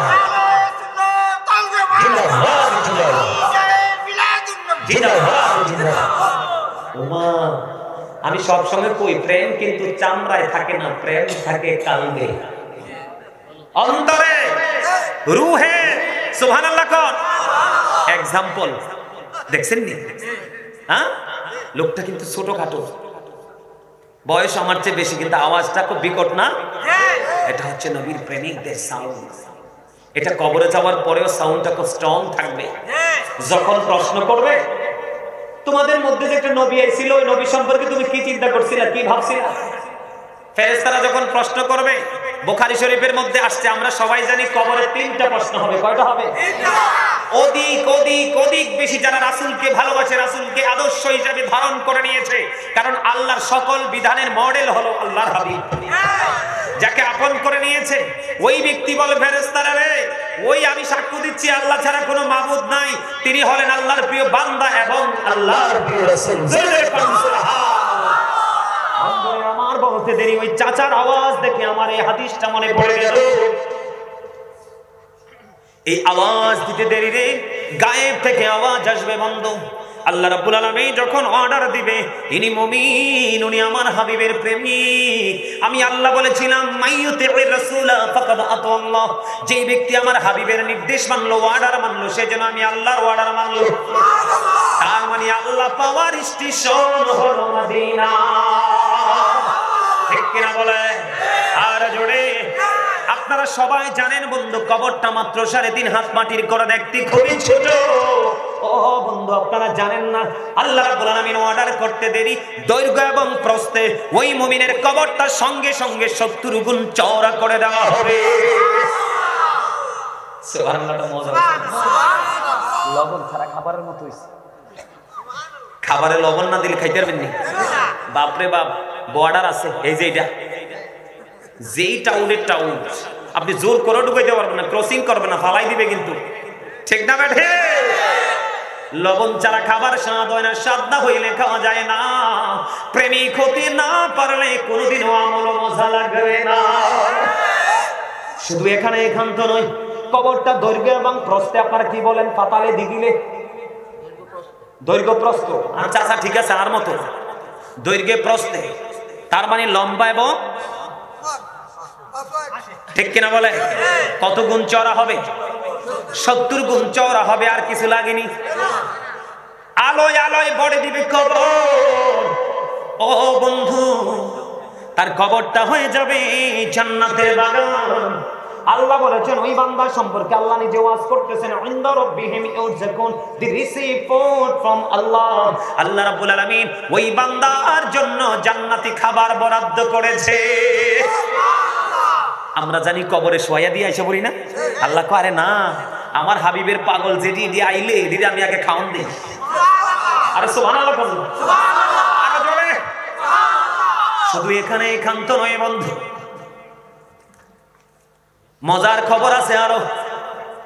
আমি সব সময় কই প্রেম কিন্তু চামড়ায় থাকে না, প্রেম থাকে কালবে, অন্তরে, রুহে। সুবহানাল্লাহ কোন এক্সাম্পল দেখছেন নি? হ্যাঁ, লোকটা কিন্তু ছোটখাটো, বয়স আমার চেয়ে বেশি, কিন্তু আওয়াজটা খুব বিকট না? এটা হচ্ছে নবীর প্রেমিকদের সাউন্ড। এটা কবরে যাওয়ার পরেও সাউন্ডটা খুব স্ট্রং থাকবে। যখন প্রশ্ন করবে তোমাদের মধ্যে যে একটা নবী আইছিল, ওই নবী সম্পর্কে তুমি কি চিন্তা করছিলা, কি ভাবছিলা? ফেরেশতারা যখন প্রশ্ন করবে, বুখারী শরীফের মধ্যে আসছে, আমরা সবাই জানি কবরে 3টা প্রশ্ন হবে। কয়টা হবে? অধিক অধিক অধিক বেশি যারা রাসূলকে ভালোবাসে, রাসূলকে আদর্শ হিসেবে ধারণ করে নিয়েছে। কারণ আল্লাহর সকল বিধানের মডেল হলো আল্লাহর হাবিব, যাকে আপন করে নিয়েছে। ওই ব্যক্তি বলে ফেরেশতারা রে, ওই আমি সাক্ষ্য দিচ্ছি আল্লাহ ছাড়া কোনো মাবুদ নাই, তিনি হলেন আল্লাহর প্রিয় বান্দা এবং আল্লাহর প্রিয় রাসূল। আমার বলতে দেরি, ওই চাচার আওয়াজ দেখে আমার এই হাদিসটা মনে পড়ে গেল। এই আওয়াজ দিতে দেরি রে, গায়েব থেকে আওয়াজ আসবে বন্ধু। আল্লাহ রাব্বুল আলামিন যখন অর্ডার দিবে, ইনি মুমিন, উনি আমার হাবিবের প্রেমিক। আমি আল্লাহ বলেছিলাম মাইয়ুতির রাসূলা ফাকাদ আতাল্লাহ, যে ব্যক্তি আমার হাবিবের নির্দেশ মানলো, অর্ডার মানলো, সেজন্য আমি আল্লাহর অর্ডার মানলো। তার মানে আল্লাহ পাওয়ার স্টেশন হলো মদিনা, ঠিক কিনা বলে? আর জোরে। আপনারা সবাই জানেন বন্ধু, কবরটা মাত্র 3.5 হাত মাটির করা দেখতে খুবই ছোট। ও বন্ধু, আপনারা জানেন না আল্লাহ রাব্বুল আলামিন অর্ডার করতে দেরি, দৈর্ঘ্য এবং প্রস্থে ওই মুমিনের কবরটা সঙ্গে সঙ্গে 70 গুণ চওড়া করে দেওয়া হবে। সুবহানাল্লাহ। মজা লবণ ছাড়া খাবারের মতো হইছে। খাবারে লবণ না দিলে খাইতে পারবেন না। বাপরে বাপ, বর্ডার আছে। এই যে এটা যেই টাউনের টাউন, আপনি জোর করে ঢুকাইতে পারবেন না, ক্রসিং করবেন না, ফালাই দিবে কিন্তু। ঠিক না বেঠে? লবণ ছাড়া খাবার স্বাদ হয় না, স্বাদ না হইলে খাওয়া যায় না। প্রেমিক হতে না পারলে কোনোদিনও আমল মজা লাগবে না। শুধু এখানে এখান্ত নয়, কবরটা দৈর্ঘ্য এবং প্রস্থে আপনারা কি বলেন? পাতালে দিদিলে দৈর্ঘ্য প্রস্থ। আচ্ছা আচ্ছা ঠিক আছে, আর মতো দৈর্ঘ্যে প্রস্থে, তার মানে লম্বা এবং ঠিক কিনা বলে? কত গুণ চওড়া হবে? 70 গুণ চওড়া হবে, আর কিছু লাগেনি। আলোয় আলোয় ভরে দিবে কবর। ও বন্ধু, তার কবরটা হয়ে যাবে জান্নাতের বাগান। আল্লাহ বলেছেন ওই বান্দা সম্পর্কে, আল্লাহ নিজে ওয়াজ করতেছেন, ইনদা রাব্বিহিম ইউরজাকুন, দি রিসিভ ফুড ফ্রম আল্লাহ। আল্লাহ রাব্বুল আলামিন ওই বান্দার জন্য জান্নাতি খাবার বরাদ্দ করেছে। আমরা জানি কবরে শোয়া দিয়ে আইসা বলি না, আল্লাহ কয় আরে না, আমার হাবিবের পাগল যেটি দিয়ে আইলে এটি আমি আগে খাওয়ান দিই। আরে সুবহানাল্লাহ বলুন, আরে জোরে। শুধু এখানে একান্ত নয় বন্ধু, মজার খবর আছে আরো।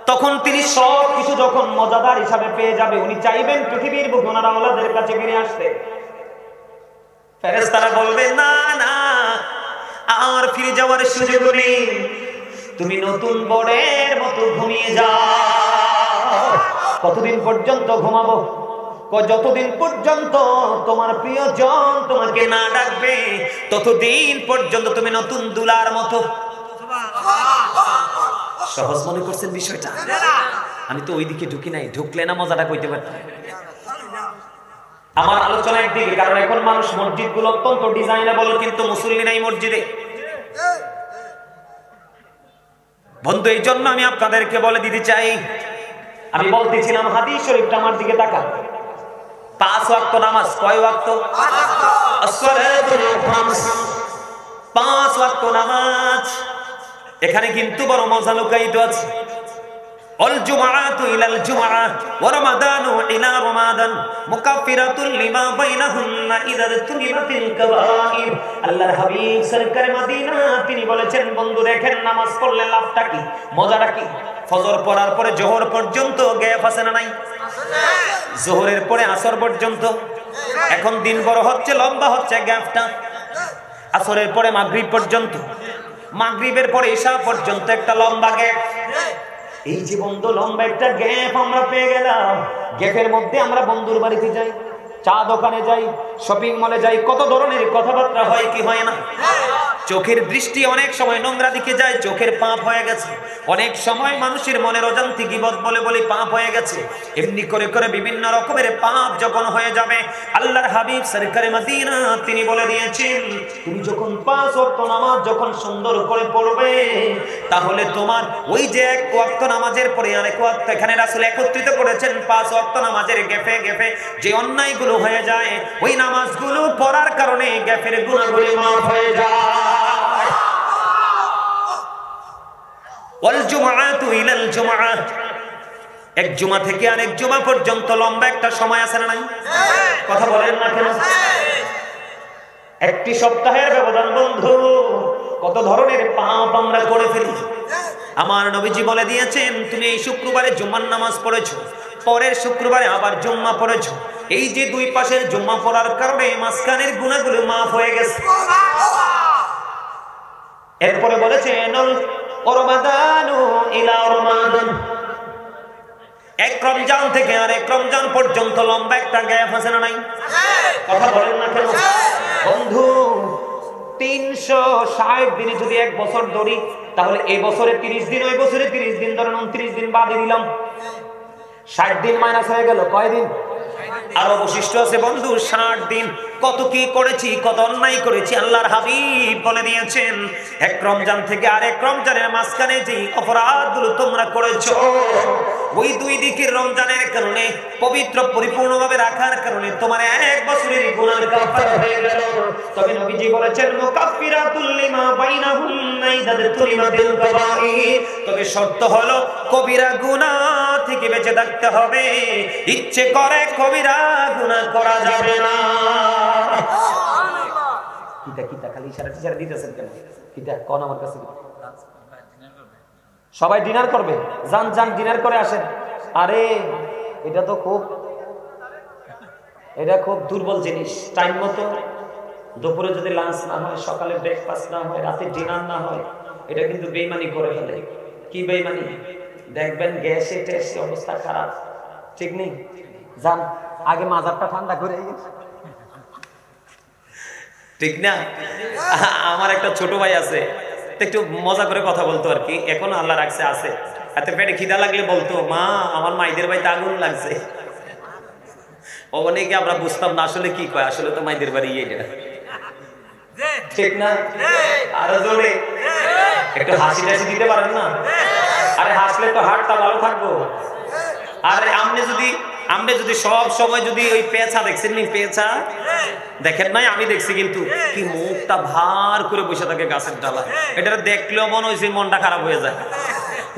তখন তিনি সব কিছু যখন মজাদার হিসাবে পেয়ে যাবে, উনি চাইবেন পৃথিবীর বুকে ওনার আওলাদের কাছে ফিরে আসতে। ফেরেশতারা বলবে না না, আর ফিরে যাওয়ার সুযোগ নেই, তুমি নতুন বরের মতো ঘুমিয়ে যাও। কতদিন পর্যন্ত ঘুমাবো? যতদিন পর্যন্ত তোমার প্রিয়জন তোমাকে না ডাকবে, ততদিন পর্যন্ত তুমি নতুন দুলার মতো। সহজ মনে করছেন বিষয়টা? আমি তো ওইদিকে ঢুকি নাই, ঢুকলে না মজাটা কইতে পারতাম। আমার আলোচনা একদিকে, কারণ এখন মানুষ মসজিদ গুলো অত্যন্ত ডিজাইনেবল, কিন্তু মুসল্লি নাই মসজিদে। বন্ধু, এই জন্য আমি আপনাদেরকে বলে দিতে চাই, আমি বলতেছিলাম হাদিস শরীফটা আমার দিকে তাকান। 5 ওয়াক্ত নামাজ, কয় ওয়াক্ত? 5 ওয়াক্ত নামাজ। এখানে কিন্তু বড় মজা লুকায়িত আছে। আল জুমআতু ইলাল জুমআহ ওয়া রমাদানু ইলা রমাদান মুকাফফিরাতুল লিমা বাইনাহুন্না ইযা তুনিবাতিল কাবাইর। আল্লাহর হাবিব সরকার মদিনা তিনি বলেছেন, বন্ধু দেখেন নামাজ পড়লে লাভটা কি, মজাটা কি? ফজর পড়ার পরে জোহর পর্যন্ত গ্যাপ আছে না নাই? জোহরের পরে আসর পর্যন্ত। এখন দিন বড় হচ্ছে, লম্বা হচ্ছে গ্যাপটা। আসরের পরে মাগরিব পর্যন্ত, মাগরিবের পরে ঈশা পর্যন্ত একটা লম্বা গ্যাপ। এই যে বন্ধু লম্বা একটা গ্যাপ আমরা পেয়ে গেলাম, গ্যাপের মধ্যে আমরা বন্ধুর বাড়িতে যাই, চা দোকানে যাই, শপিং মলে যাই, কত ধরনের কথাবার্তা হয় কি হয় না? চোখের দৃষ্টি অনেক সময় নোংরা দিকে যায়, চোখের পাপ হয়ে গেছে। অনেক সময় মানুষের মনের অজান্তে গীবত বলে বলে পাপ হয়ে গেছে। এমনি করে করে বিভিন্ন রকমের পাপ যখন হয়ে যাবে, আল্লাহর হাবিব সরকারে মদিনা তিনি বলে দিয়েছেন, তুমি যখন 5 ওয়াক্ত নামাজ যখন সুন্দর করে পড়বে, তাহলে তোমার ওই যে 1 ওয়াক্ত নামাজের পরে আরেক ওয়াক্ত, এখানে রাসূল একত্রিত করেছেন 5 ওয়াক্ত নামাজের গ্যাপে গ্যাপে যে অন্যায়গুলো হয়ে যায়, ওই নামাজগুলো পড়ার কারণে গ্যাপের গুনাহগুলো মাফ হয়ে যায়। ওয়াল জুমআতু ইলাল জুমআহ, এক জুমা থেকে আরেক জুমা পর্যন্ত লম্বা একটা সময় আছে না নাই? কথা বলেন না কেন? একটি সপ্তাহের ব্যবধান বন্ধু, কত ধরনের পাপ আমরা করে ফেলি। আমার নবীজি বলে দিয়েছেন, তুমি এই শুক্রবারে জুমার নামাজ পড়েছো, পরের শুক্রবারে আবার জুম্মা পড়েছো, এই যে 2 পাশের জুম্মা পড়ার কারণে মাঝখানের গুনাহগুলো মাফ হয়ে গেছে। এরপরে বলেছেন রমাদানু ইলা রমাদান, এক রমজান থেকে আরেক রমজান পর্যন্ত লম্বা একটা গ্যাপ আছে না নাই? কথা বলেন না কেন? বন্ধু 360 দিনে যদি 1 বছর ধরি, তাহলে এই বছরে 30 দিন, ওই বছরে 30 দিন, ধরেন 29 দিন বাদে দিলাম, 60 দিন মাইনাস হয়ে গেল, কয় দিন? আর অবশিষ্ট আছে বন্ধু 60 দিন। কত কি করেছি, কত অন্যায় করেছি। আল্লাহর হাবিব বলে দিয়েছেন, এক রমজান থেকে আরেক রমজানের মাঝখানে যে অপরাধগুলো তোমরা করেছো, ওই 2 দিকের রমজানের কারণে পবিত্র পরিপূর্ণভাবে রাখার কারণে তোমার 1 বছরের গুনাহ কাফারা হয়ে গেল। তবে নবীজি বলেছেন, মুকাফফিরাতুল লিমা বাইনাহুন্না ইযা তুনিবাতিল কাবাইর, তবে শর্ত হলো কবিরা গুনাহ থেকে বেঁচে থাকতে হবে, ইচ্ছে করে কবিরা গুনাহ করা যাবে না। কিতা কিতা খালি ইশারা দিতেছেন কেন? কিতা কোন আমার কাছে সবাই ডিনার করবে, যান যান ডিনার করে আসেন। আরে এটা খুব দুর্বল জিনিস। টাইম মতো দুপুরে যদি লাঞ্চ না হয়, সকালে ব্রেকফাস্ট না হয়, রাতে ডিনার না হয়, এটা কিন্তু বেইমানি করে ফেলে। কি বেইমানি? দেখবেন গ্যাসে টেসে অবস্থা খারাপ, ঠিক নেই? যান আগে মাজারটা ঠান্ডা করে, ঠিক না? আমার একটা ছোট ভাই আছে, একটু মজা করে কথা বলতো আর কি, এখন আল্লাহ রাখছে আছে। এত পেটে খিদা লাগলে বলতো, মা আমার মাইদের বাড়িতে আগুন লাগছে। অনেকে আমরা বুঝতাম না আসলে কি কয়, আসলে তো মাইদের বাড়ি এটা, ঠিক না? আরো জোরে একটু হাসি টাসি দিতে পারেন না? আরে হাসলে তো হাড়টা ভালো থাকবো। আরে আপনি যদি সব সময় যদি ওই পেঁচা দেখছেন নি, পেঁচা দেখেন নাই? আমি দেখছি, কিন্তু কি মুখটা ভার করে বসে থাকে গাছের ডালায়, এটা দেখলেও মনে হয়েছে মনটা খারাপ হয়ে যায়।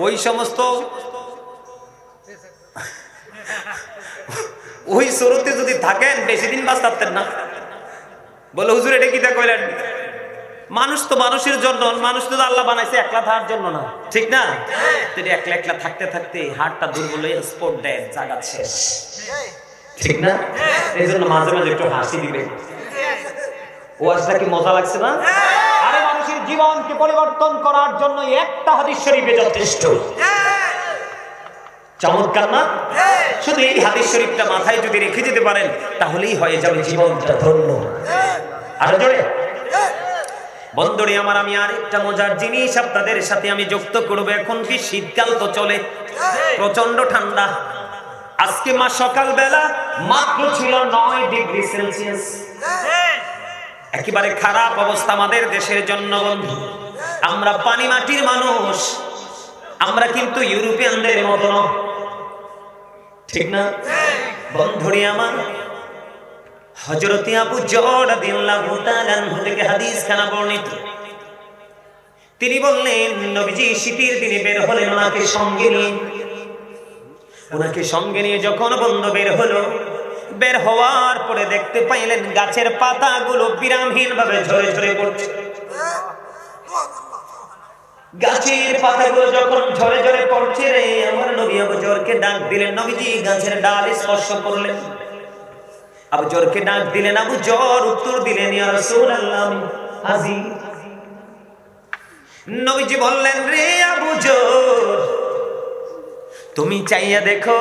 ওই সমস্ত ওই শুরুতে যদি থাকেন বেশি দিন বাঁচতেন না। বলে হুজুর এটা কি কইলেন? মানুষ তো মানুষের জন্য, মানুষ তো আল্লাহ বানাইছে একলা থাকার জন্য না, ঠিক না? একলা একলা থাকতে থাকতে হাড়টা দুর্বল হয়ে স্পট ডেড, জায়গা শেষ, ঠিক না? এই জন্য মাঝে মাঝে একটু হাসি দিবে। ওয়াজটা কি মজা লাগছে না? আরে মানুষের জীবনকে পরিবর্তন করার জন্য একটা হাদিস শরীফে যথেষ্ট। চমৎকার না? শুধু এই হাদিস শরীফটা মাথায় যদি রেখে যেতে পারেন, তাহলেই হয়ে যাবে জীবনটা ধন্য। আর জোরে বন্ধুরে আমার, আমি আরেকটা মজার জিনিস আপনাদের সাথে আমি যুক্ত করবো। এখন কি শীতকাল তো চলে, প্রচন্ড ঠান্ডা। আজকে সকাল বেলা মাত্র ছিল 9 ডিগ্রি সেলসিয়াস। একেবারে খারাপ অবস্থা আমাদের দেশের জন্য বন্ধু। আমরা পানি মাটির মানুষ, আমরা কিন্তু ইউরোপিয়ানদের মতো না, ঠিক না বন্ধুরে আমার? হযরত আবু যর রাদিয়াল্লাহু তাআলা আনহু থেকে হাদিস খানা বর্ণিত। তিনি বললেন, নবীজি শীতের দিনে বের হলেন ওনাকে সঙ্গে নিয়ে যখন বন্ধু বের হলো, বের হওয়ার পরে দেখতে পাইলেন গাছের পাতাগুলো বিরামহীন ভাবে ঝরে ঝরে পড়ছে। গাছের পাতাগুলো যখন ঝরে ঝরে পড়ছে রে, আমার নবী আবু যরকে ডাক দিলেন। নবীজি গাছের ডাল স্পর্শ করলেন, আবু যরকে ডাক দিলেন। আবু যর উত্তর দিলেন, ইয়া রাসূলুল্লাহ আমি হাজির। নবীজি বললেন, রে আবু যর, তুমি চাইয়া দেখো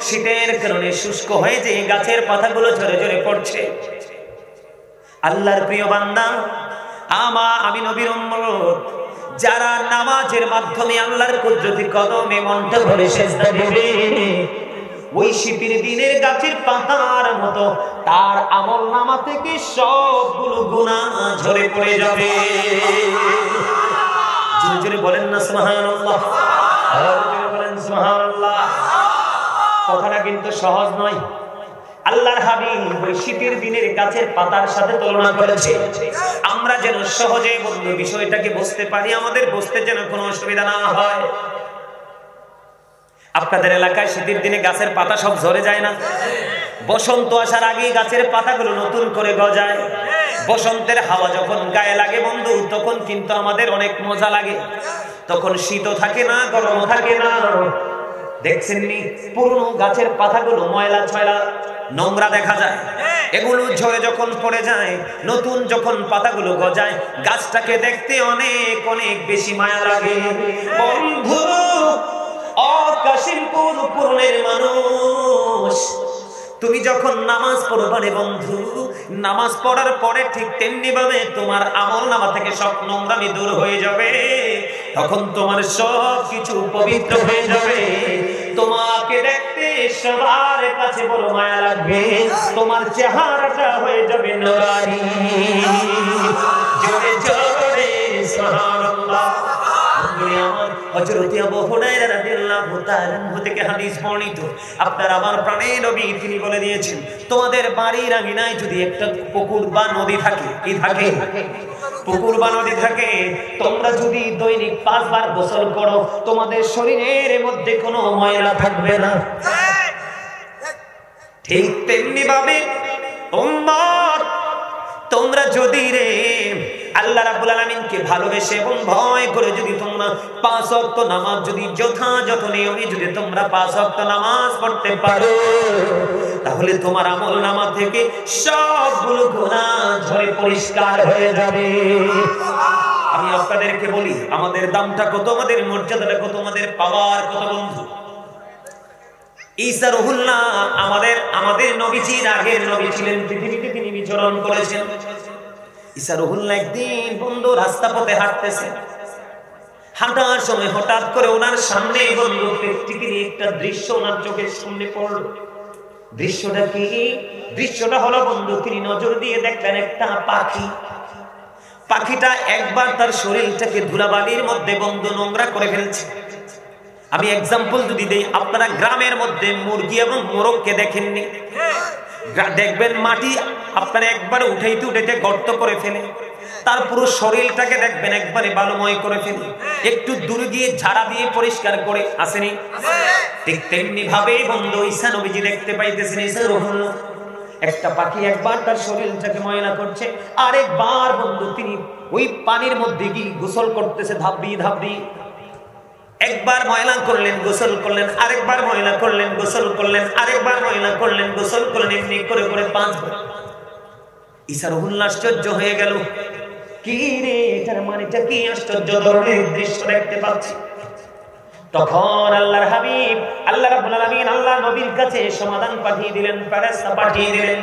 শীতের কারণে শুষ্ক হয়ে যে গাছের পাতাগুলো ঝরে ঝরে পড়ছে। আল্লাহর প্রিয় বান্দা, আমি নবীর উম্মত, যারা নামাজের মাধ্যমে আল্লাহর কুদরতি কদমে মনটা ভরে সিজদা দিবে, ওই শীতের দিনের গাছের পাতার মতো তার আমল নামা থেকে সবগুলো গুনাহ ঝরে পড়ে যাবে। জোরে জোরে বলেন না সুবহানাল্লাহ, জোরে বলেন সুবহানাল্লাহ। কথাটা কিন্তু সহজ নয়। আল্লাহর হাবিব ওই শীতের দিনের গাছের পাতার সাথে তুলনা করেছে, আমরা যেন সহজে বন্ধু বিষয়টাকে বুঝতে পারি, আমাদের বুঝতে যেন কোনো অসুবিধা না হয়। আপনাদের এলাকায় শীতের দিনে গাছের পাতা সব ঝরে যায় না? বসন্ত আসার আগেই গাছের পাতাগুলো নতুন করে গজায়। বসন্তের হাওয়া যখন গায়ে লাগে বন্ধু, তখন কিন্তু আমাদের অনেক মজা লাগে। তখন শীতও থাকে না, গরমও থাকে না। দেখছেন নি পুরনো গাছের পাতাগুলো ময়লা ছয়লা নোংরা দেখা যায়, এগুলো ঝরে যখন পড়ে যায়, নতুন যখন পাতাগুলো গজায়, গাছটাকে দেখতে অনেক অনেক বেশি মায়া লাগে। বন্ধু অকাশিমপুর পূরণের মানুষ, তুমি যখন নামাজ পড়বা রে বন্ধু, নামাজ পড়ার পরে ঠিক তেমনি ভাবে তোমার আমল নামা থেকে সব নোংরামি দূর হয়ে যাবে। তখন তোমার সব কিছু পবিত্র হয়ে যাবে। তোমাকে দেখতে সবার কাছে বড় মায়া লাগবে, তোমার চেহারাটা হয়ে যাবে নূরানি। জোরে জোরে সুবহানাল্লাহ। হযরত আবু হুরায়রা রাদিয়াল্লাহু তাআলা আনহু থেকে হাদিস বর্ণিত, আপনার আমার প্রাণের নবী তিনি বলে দিয়েছেন, তোমাদের বাড়ির আঙিনায় যদি একটা পুকুর বা নদী থাকে, কি থাকে? পুকুর বা নদী থাকে, তোমরা যদি দৈনিক 5 বার গোসল করো, তোমাদের শরীরের মধ্যে কোনো ময়লা থাকবে না। ঠিক তেমনি ভাবে উম্মত, তোমরা যদি রে আল্লাহ রাব্বুল আলামিনকে ভালোবেসে এবং ভয় করে যদি তোমরা 5 ওয়াক্ত নামাজ যদি যথাযথ নিয়মে যদি তোমরা 5 ওয়াক্ত নামাজ পড়তে পারো, তাহলে তোমার আমলনামা থেকে সবগুলো গুনাহ ঝরে পরিষ্কার হয়ে যাবে। আমি আপনাদেরকে বলি, আমাদের দামটা কত, আমাদের মর্যাদাটা কত, আমাদের পাওয়ার কত বন্ধু। ঈসা রুহুল্লাহ আমাদের নবীজির আগের নবী ছিলেন, পৃথিবীতে তিনি বিচরণ করেছেন। ঈসা রুহুল্লাহ একদিন বন্ধু রাস্তা পথে হাঁটতেছে, হাঁটার সময় হঠাৎ করে ওনার সামনে বন্ধু প্র্যাকটিক্যালি একটা দৃশ্য ওনার চোখের সামনে পড়ল। দৃশ্যটা কি? দৃশ্যটা হলো বন্ধু, তিনি নজর দিয়ে দেখলেন একটা পাখি। পাখিটা একবার তার শরীরটাকে ধুলাবালির মধ্যে বন্ধু নোংরা করে ফেলছে। আমি এক্সাম্পল যদি দেই, আপনারা গ্রামের মধ্যে মুরগি এবং মোরগকে দেখেননি? দেখবেন মাটি আপনারা একবারে উঠাইতে গর্ত করে ফেলে, তার পুরো শরীরটাকে দেখবেন একবারে বালুময় করে ফেলে, একটু দূরে গিয়ে ঝাড়া দিয়ে পরিষ্কার করে আসেনি? ঠিক তেমনি ভাবে বন্ধু ঈসা নবীজি দেখতে পাইতেছেন ঈসা রুহুল্লাহ একটা পাখি একবার তার শরীরটাকে ময়লা করছে, আরেকবার বন্ধু তিনি ওই পানির মধ্যে গিয়ে গোসল করতেছে ধাপ দিয়ে। একবার ময়লা করলেন, গোসল করলেন, আরেকবার ময়লা করলেন, গোসল করলেন, আরেকবার ময়লা করলেন, গোসল করলেন, এমনি করে 5 বার। ঈসা রুহুল্লাহ আশ্চর্য হয়ে গেল, কি রে এটার মানেটা কি? আশ্চর্য ধরনের দৃশ্য দেখতে পাচ্ছি। তখন আল্লাহর হাবিব আল্লাহ রাব্বুল আলামিন আল্লাহ নবীর কাছে সমাধান পাঠিয়ে দিলেন, ফেরেশতা পাঠিয়ে দিলেন।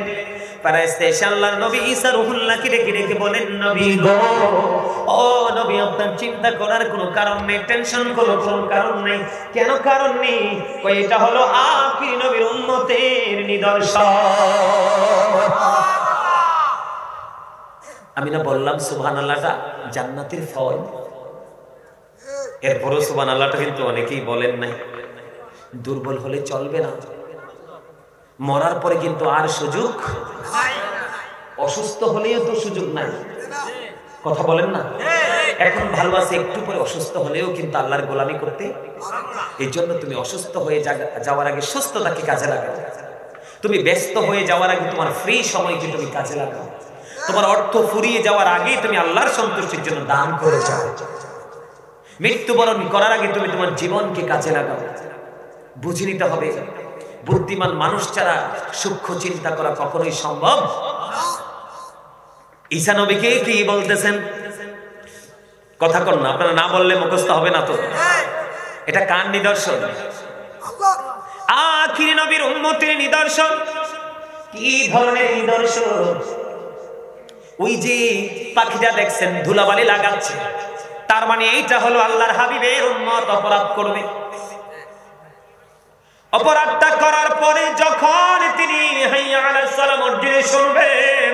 ফেরেশতা এসে আল্লাহর নবী ঈসা রুহুল্লাহকে ডেকে বলেন, নবী গো, ও নবী, আপনার চিন্তা করার কোনো কারণ নেই, টেনশন করার কোনো কারণ নেই। কেন কারণ নেই? কই এটা হলো আখির নবীর উম্মতের নিদর্শন। আমি না বললাম সুবহানাল্লাহটা জান্নাতের ফল? এরপরও সুবহানাল্লাহটা কিন্তু অনেকেই বলেন নাই। দুর্বল হলে চলবে না, মরার পরে কিন্তু আর সুযোগ, অসুস্থ হলেও তো সুযোগ নাই, কথা বলেন না? এখন ভালো আছে, একটু পরে অসুস্থ হলেও কিন্তু আল্লাহর গোলামি করতে। এই জন্য তুমি অসুস্থ হয়ে যাওয়ার আগে সুস্থতাকে কাজে লাগাও। তুমি ব্যস্ত হয়ে যাওয়ার আগে তোমার ফ্রি সময়কে তুমি কাজে লাগাও। তোমার অর্থ ফুরিয়ে যাওয়ার আগে তুমি আল্লাহর সন্তুষ্টির জন্য দান করে যাও। মৃত্যুবরণ করার আগে তুমি তোমার জীবনকে কাজে লাগাও। বুঝে নিতে হবে, বুদ্ধিমান মানুষ ছাড়া সূক্ষ্ম চিন্তা করা কখনোই সম্ভব। ঈসা নবীকে কি বলতেছেন? কথা কর না, আপনারা না বললে মুখস্থ হবে না তো। এটা কার নিদর্শন? আখির নবীর উম্মতের নিদর্শন। কি ধরনের নিদর্শন? ওই যে পাখিটা দেখছেন ধুলাবালি লাগাচ্ছে, তার মানে এইটা হলো আল্লাহর হাবিবের উম্মত অপরাধ করবে। অপরাধটা করার পরে যখন তিনি হাইয়া আলাস সালাম মসজিদে শুনবেন,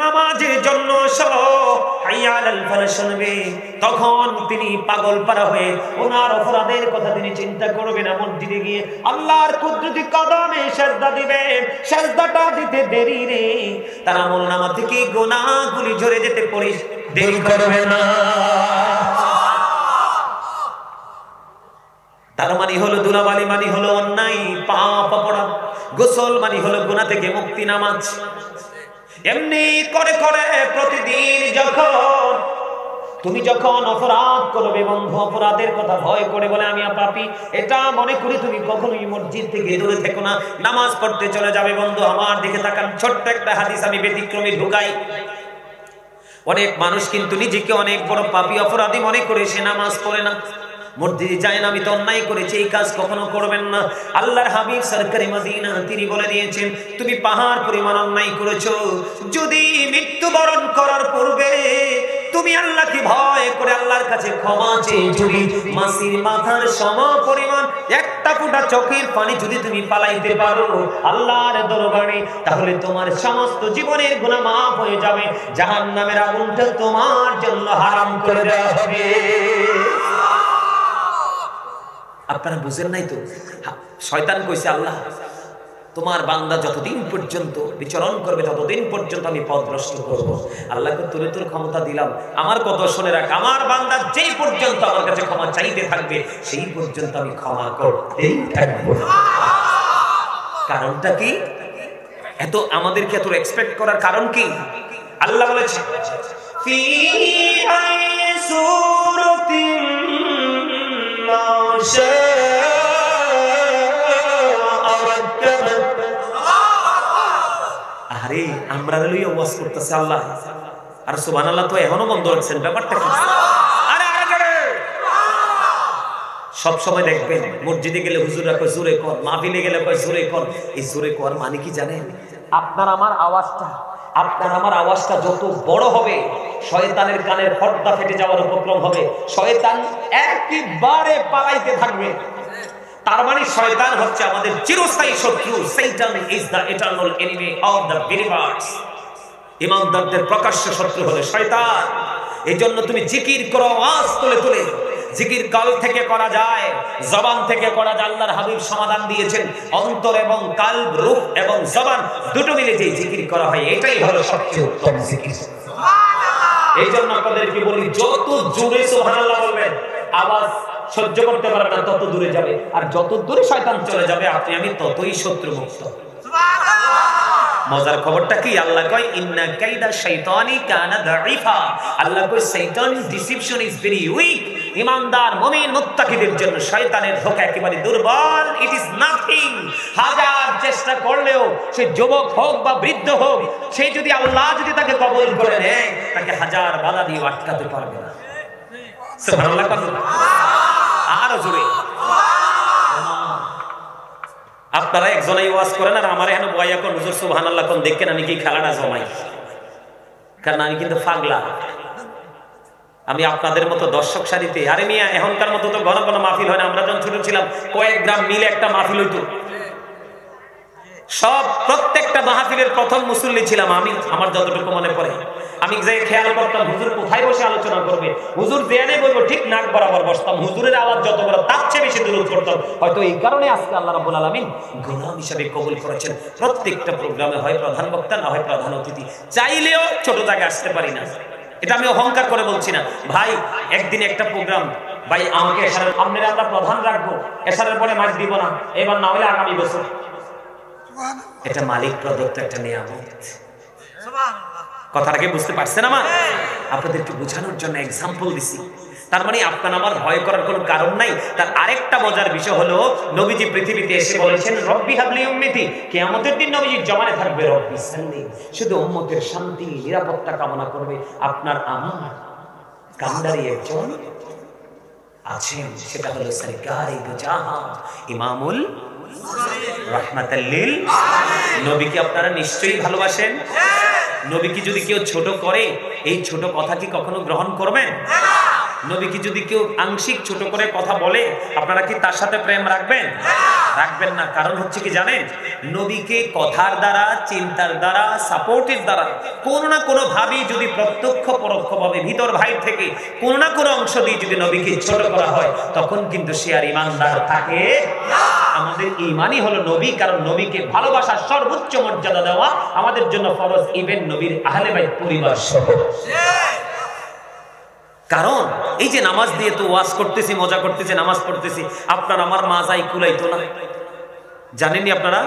নামাজের জন্য সহ হাইয়া আলাল ফালাহ শুনবে, তখন তিনি পাগল পারা হয়ে ওনার অপরাধের কথা তিনি চিন্তা করবেন না। মসজিদে গিয়ে আল্লাহর কুদরতি কদমে সিজদা দিবেন। সিজদাটা দিতে দেরি রে, তার আমলনামা থেকে গুনাহগুলি ঝরে যেতে দেরি করবে না। তার মানে হলো ধুলাবালি মানে হলো অন্যায়, পাপ, অপরাধ। গোসল মানে হলো গুনাহ থেকে মুক্তি, নামাজ। এমনি করে করে প্রতিদিন তুমি যখন অপরাধ করবে বন্ধু, অপরাধের কথা ভয় করে বলে আমি পাপী এটা মনে করি তুমি কখনোই মসজিদ থেকে দূরে থেকো না, নামাজ পড়তে চলে যাবে। বন্ধু আমার দিকে তাকান, ছোট্ট একটা হাদিস আমি ব্যতিক্রমী ঢুকাই। অনেক মানুষ কিন্তু নিজেকে অনেক বড় পাপী অপরাধী মনে করে সে নামাজ পড়ে না, মসজিদে যায় না। আমি তো অন্যায় করেছি, এই কাজ কখনো করবেন না। আল্লাহর হাবিব সরকারে মদিনা তিনি বলে দিয়েছেন, তুমি পাহাড় পরিমাণ অন্যায় করেছো, যদি মৃত্যুবরণ করার পূর্বে তুমি আল্লাহকে ভয় করে আল্লাহর কাছে ক্ষমা চেয়ে যদি মাসির মাথার সম পরিমাণ একটা ফোঁটা চোখের পানি যদি তুমি পালাইতে পারো আল্লাহর দরবারে, তাহলে তোমার সমস্ত জীবনের গুনাহ মাফ হয়ে যাবে। জাহান্নামের আগুনটা তোমার জন্য হারাম করে দেওয়া হবে। আপনারা বুঝেন নাই তো? শয়তান কইছে আল্লাহ তোমার বান্দা যতদিন পর্যন্ত বিচরণ করবে ততদিন পর্যন্ত আমি পথভ্রষ্ট করব। আল্লাহকে তুলে ক্ষমতা দিলাম, আমার কথা শুনে রাখ, আমার বান্দা যেই পর্যন্ত আমার কাছে ক্ষমা চাইতে থাকবে সেই পর্যন্ত আমি ক্ষমা করতেই থাকব। কারণটা কি? এত আমাদেরকে এত এক্সপেক্ট করার কারণ কি? আল্লাহ বলেছে ফি আই সূরাতিন মা শাআ রাক্কাবাক। আরে আমরা লইয়া ওয়াজ করতেছে আল্লাহ, আর সুবহানাল্লাহ তো এখনো বন্ধ রাখছেন, ব্যাপারটা কি? সব সময় দেখবেন মসজিদে গেলে হুজুররা কয় জোরে কর, মাহফিলে গেলে কয় জোরে কর। এই জোরে কর মানে কি জানেন? আপনার আমার আওয়াজটা যত বড় হবে, শয়তানের কানের পর্দা ফেটে যাওয়ার উপক্রম হবে, শয়তান একেবারে পালাইতে থাকবে। তার মানে শয়তান হচ্ছে আমাদের চিরস্থায়ী শত্রু। Satan is the eternal enemy of the believers. ঈমানদারদের প্রকাশ্য শত্রু হলো শয়তান। এইজন্য তুমি জিকির করো আওয়াজ তুলে তুলে। জিকির কাল থেকে করা যায়, জবান থেকে করা যায়। আল্লাহর হাবিব সমাধান দিয়েছেন, অন্তর এবং কালব, রূহ এবং জবান দুটো মিলে যে জিকির করা হয় এটাই হলো সবচেয়ে উত্তম জিকির। সুবহানাল্লাহ। এইজন্য আপনাদেরকে বলি যত জোরে সুবহানাল্লাহ বলবেন, আওয়াজ সহ্য করতে পারবে না তত দূরে যাবে, আর যত দূরে শয়তান চলে যাবে আপনি আমি ততই শত্রু মুক্ত। সুবহানাল্লাহ। মজার খবরটা কি? আল্লাহ কয় ইন্না কাইদা শাইতানি কানা দাঈফা। আল্লাহ কয় শয়তান ডিসিপশন ইজ ভেরি উইক। ঈমানদার মুমিন মুত্তাকিদের জন্য শয়তানের ধোঁকা একেবারে দুর্বল। It is nothing. হাজার চেষ্টা করলেও সে যুবক হোক বা বৃদ্ধ হোক, সে যদি আল্লাহ যদি তাকে কবুল করে নেয়, তাকে হাজার বাধা দিয়ে আটকাতে পারবে না। সুবহানাল্লাহ। আর জোরে আপনারা একজনই ওয়াজ করেন আর আমার এখানে বয়া কোন হুজুর সুবহানাল্লাহ কোন দেখেন আমি কি খেলাটা জমাই, কারণ আমি কিন্তু পাগলা। আমি আপনাদের মতো দর্শক সারিতে, আরে মিয়া এখনকার মতো তো ঘন ঘন মাহফিল হয় না। আমরা যখন ছোট ছিলাম কয়েক গ্রাম মিলে একটা মাহফিল হইতো। সব প্রত্যেকটা মাহফিলের প্রথম মুসল্লি ছিলাম আমি, আমার যতটুকু মনে পড়ে। আমি যে খেয়াল করতাম হুজুর কোথায় বসে আলোচনা করবে, হুজুর দেয়ালে বলবো ঠিক নাক বরাবর বসতাম। হুজুরের আওয়াজ যত বড় তার চেয়ে বেশি দুরূদ পড়তাম। হয়তো এই কারণে আজকে আল্লাহ রাব্বুল আলামিন গোলাম হিসেবে কবুল করেছেন। প্রত্যেকটা প্রোগ্রামে হয় প্রধান বক্তা, না হয় প্রধান অতিথি। চাইলেও ছোট জায়গায় আসতে পারি না, এটা আমি অহংকার করে বলছি না ভাই। একদিন একটা প্রোগ্রাম ভাই আমাকে এশারের আপনারা আমরা প্রধান রাখবো, এশারের পরে মাইক দিব না, এবার না হলে আগামী বছর। এটা মালিক প্রদত্ত একটা নিয়ামত। কথাটাকে বুঝতে পারছেন? আমার আপনাদেরকে বোঝানোর জন্য এক্সাম্পল দিছি। তার মানে আপনার আমার ভয় করার কোনো কারণ নাই। তার আরেকটা মজার বিষয় হলো নবীজি পৃথিবীতে এসে বলেছেন রব্বি হাবলি উম্মতি। কিয়ামতের দিন নবীজির জমানে থাকবে রব্বি সাল্লি, শুধু উম্মতের শান্তি নিরাপত্তা কামনা করবে। আপনার আমার কান্ডারি একজন আছেন, সেটা হলো সরকারে দু জাহান ইমামুল রাহমাতাল লিল আলামিন। নবীকে আপনারা নিশ্চয়ই ভালোবাসেন। নবীকে যদি কেউ ছোট করে, এই ছোট কথা কি কখনো গ্রহণ করবেন? নবীকে যদি কেউ আংশিক ছোট করে কথা বলে, আপনারা কি তার সাথে প্রেম রাখবেন? রাখবেন না। কারণ হচ্ছে কি জানেন, নবীকে কথার দ্বারা, চিন্তার দ্বারা, সাপোর্টের দ্বারা কোনো না কোনো ভাবে যদি প্রত্যক্ষ পরোক্ষ ভাবে ভিতর ভাই থেকে কোনো না কোনো অংশ দিয়ে যদি নবীকে ছোট করা হয়, তখন কিন্তু সে আর ঈমানদার থাকে না। আমাদের ঈমানই হলো নবী, কারণ নবীকে ভালোবাসার সর্বোচ্চ মর্যাদা দেওয়া আমাদের জন্য ফরজ, ইভেন নবীর আহলে বাইত পরিবার সহ। কারণ এই যে নামাজ দিয়ে তো ওয়াজ করতেছি, মজা করতেছি, নামাজ পড়তেছি, আপনার আমার মাজাই কুলাইতো না। জানেননি আপনারা?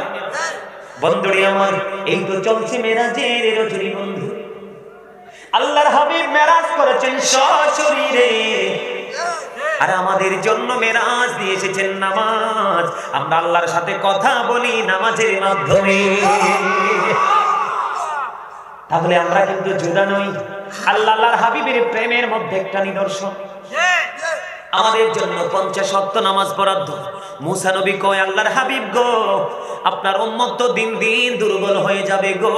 বন্ধুরে আমার, এই তো চলছে মেরাজের রজনী বন্ধু। আল্লাহর হাবিব মেরাজ করেছেন সশরীরে, আর আমাদের জন্য মেরাজ দিয়ে এসেছেন নামাজ। আমরা আল্লাহর সাথে কথা বলি নামাজের মাধ্যমে। তাহলে আমরা কিন্তু জুদা নই। আল্লাহর হাবিবের প্রেমের মধ্যে একটা নিদর্শন, আমাদের জন্য 50 ওয়াক্ত নামাজ বরাদ্দ। মুসা নবী কয় আল্লাহর হাবিব গো, আপনার উম্মত তো দিন দিন দুর্বল হয়ে যাবে গো।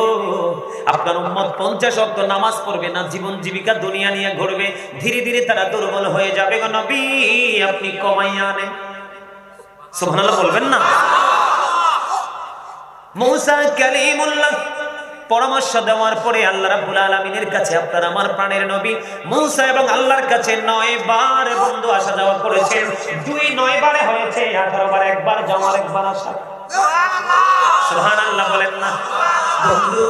আপনার উম্মত 50 ওয়াক্ত নামাজ পড়বে না, জীবন জীবিকা দুনিয়া নিয়ে ঘুরবে, ধীরে ধীরে তারা দুর্বল হয়ে যাবে গো নবী, আপনি কমাইয়া আনেন। সুবহানাল্লাহ বলবেন না? মুসা কালিমুল্লাহ পরামর্শ দেওয়ার পরে আল্লাহ রাব্বুল আলামিনের কাছে আপনার আমার প্রাণের নবী মুসা এবং আল্লাহর কাছে 9 বার বন্ধু আসা যাওয়া করেছেন। 9 বারে হয়েছে 18 বার, একবার যাওয়ার একবার আসা। সুবহানাল্লাহ বলেন না? বন্ধু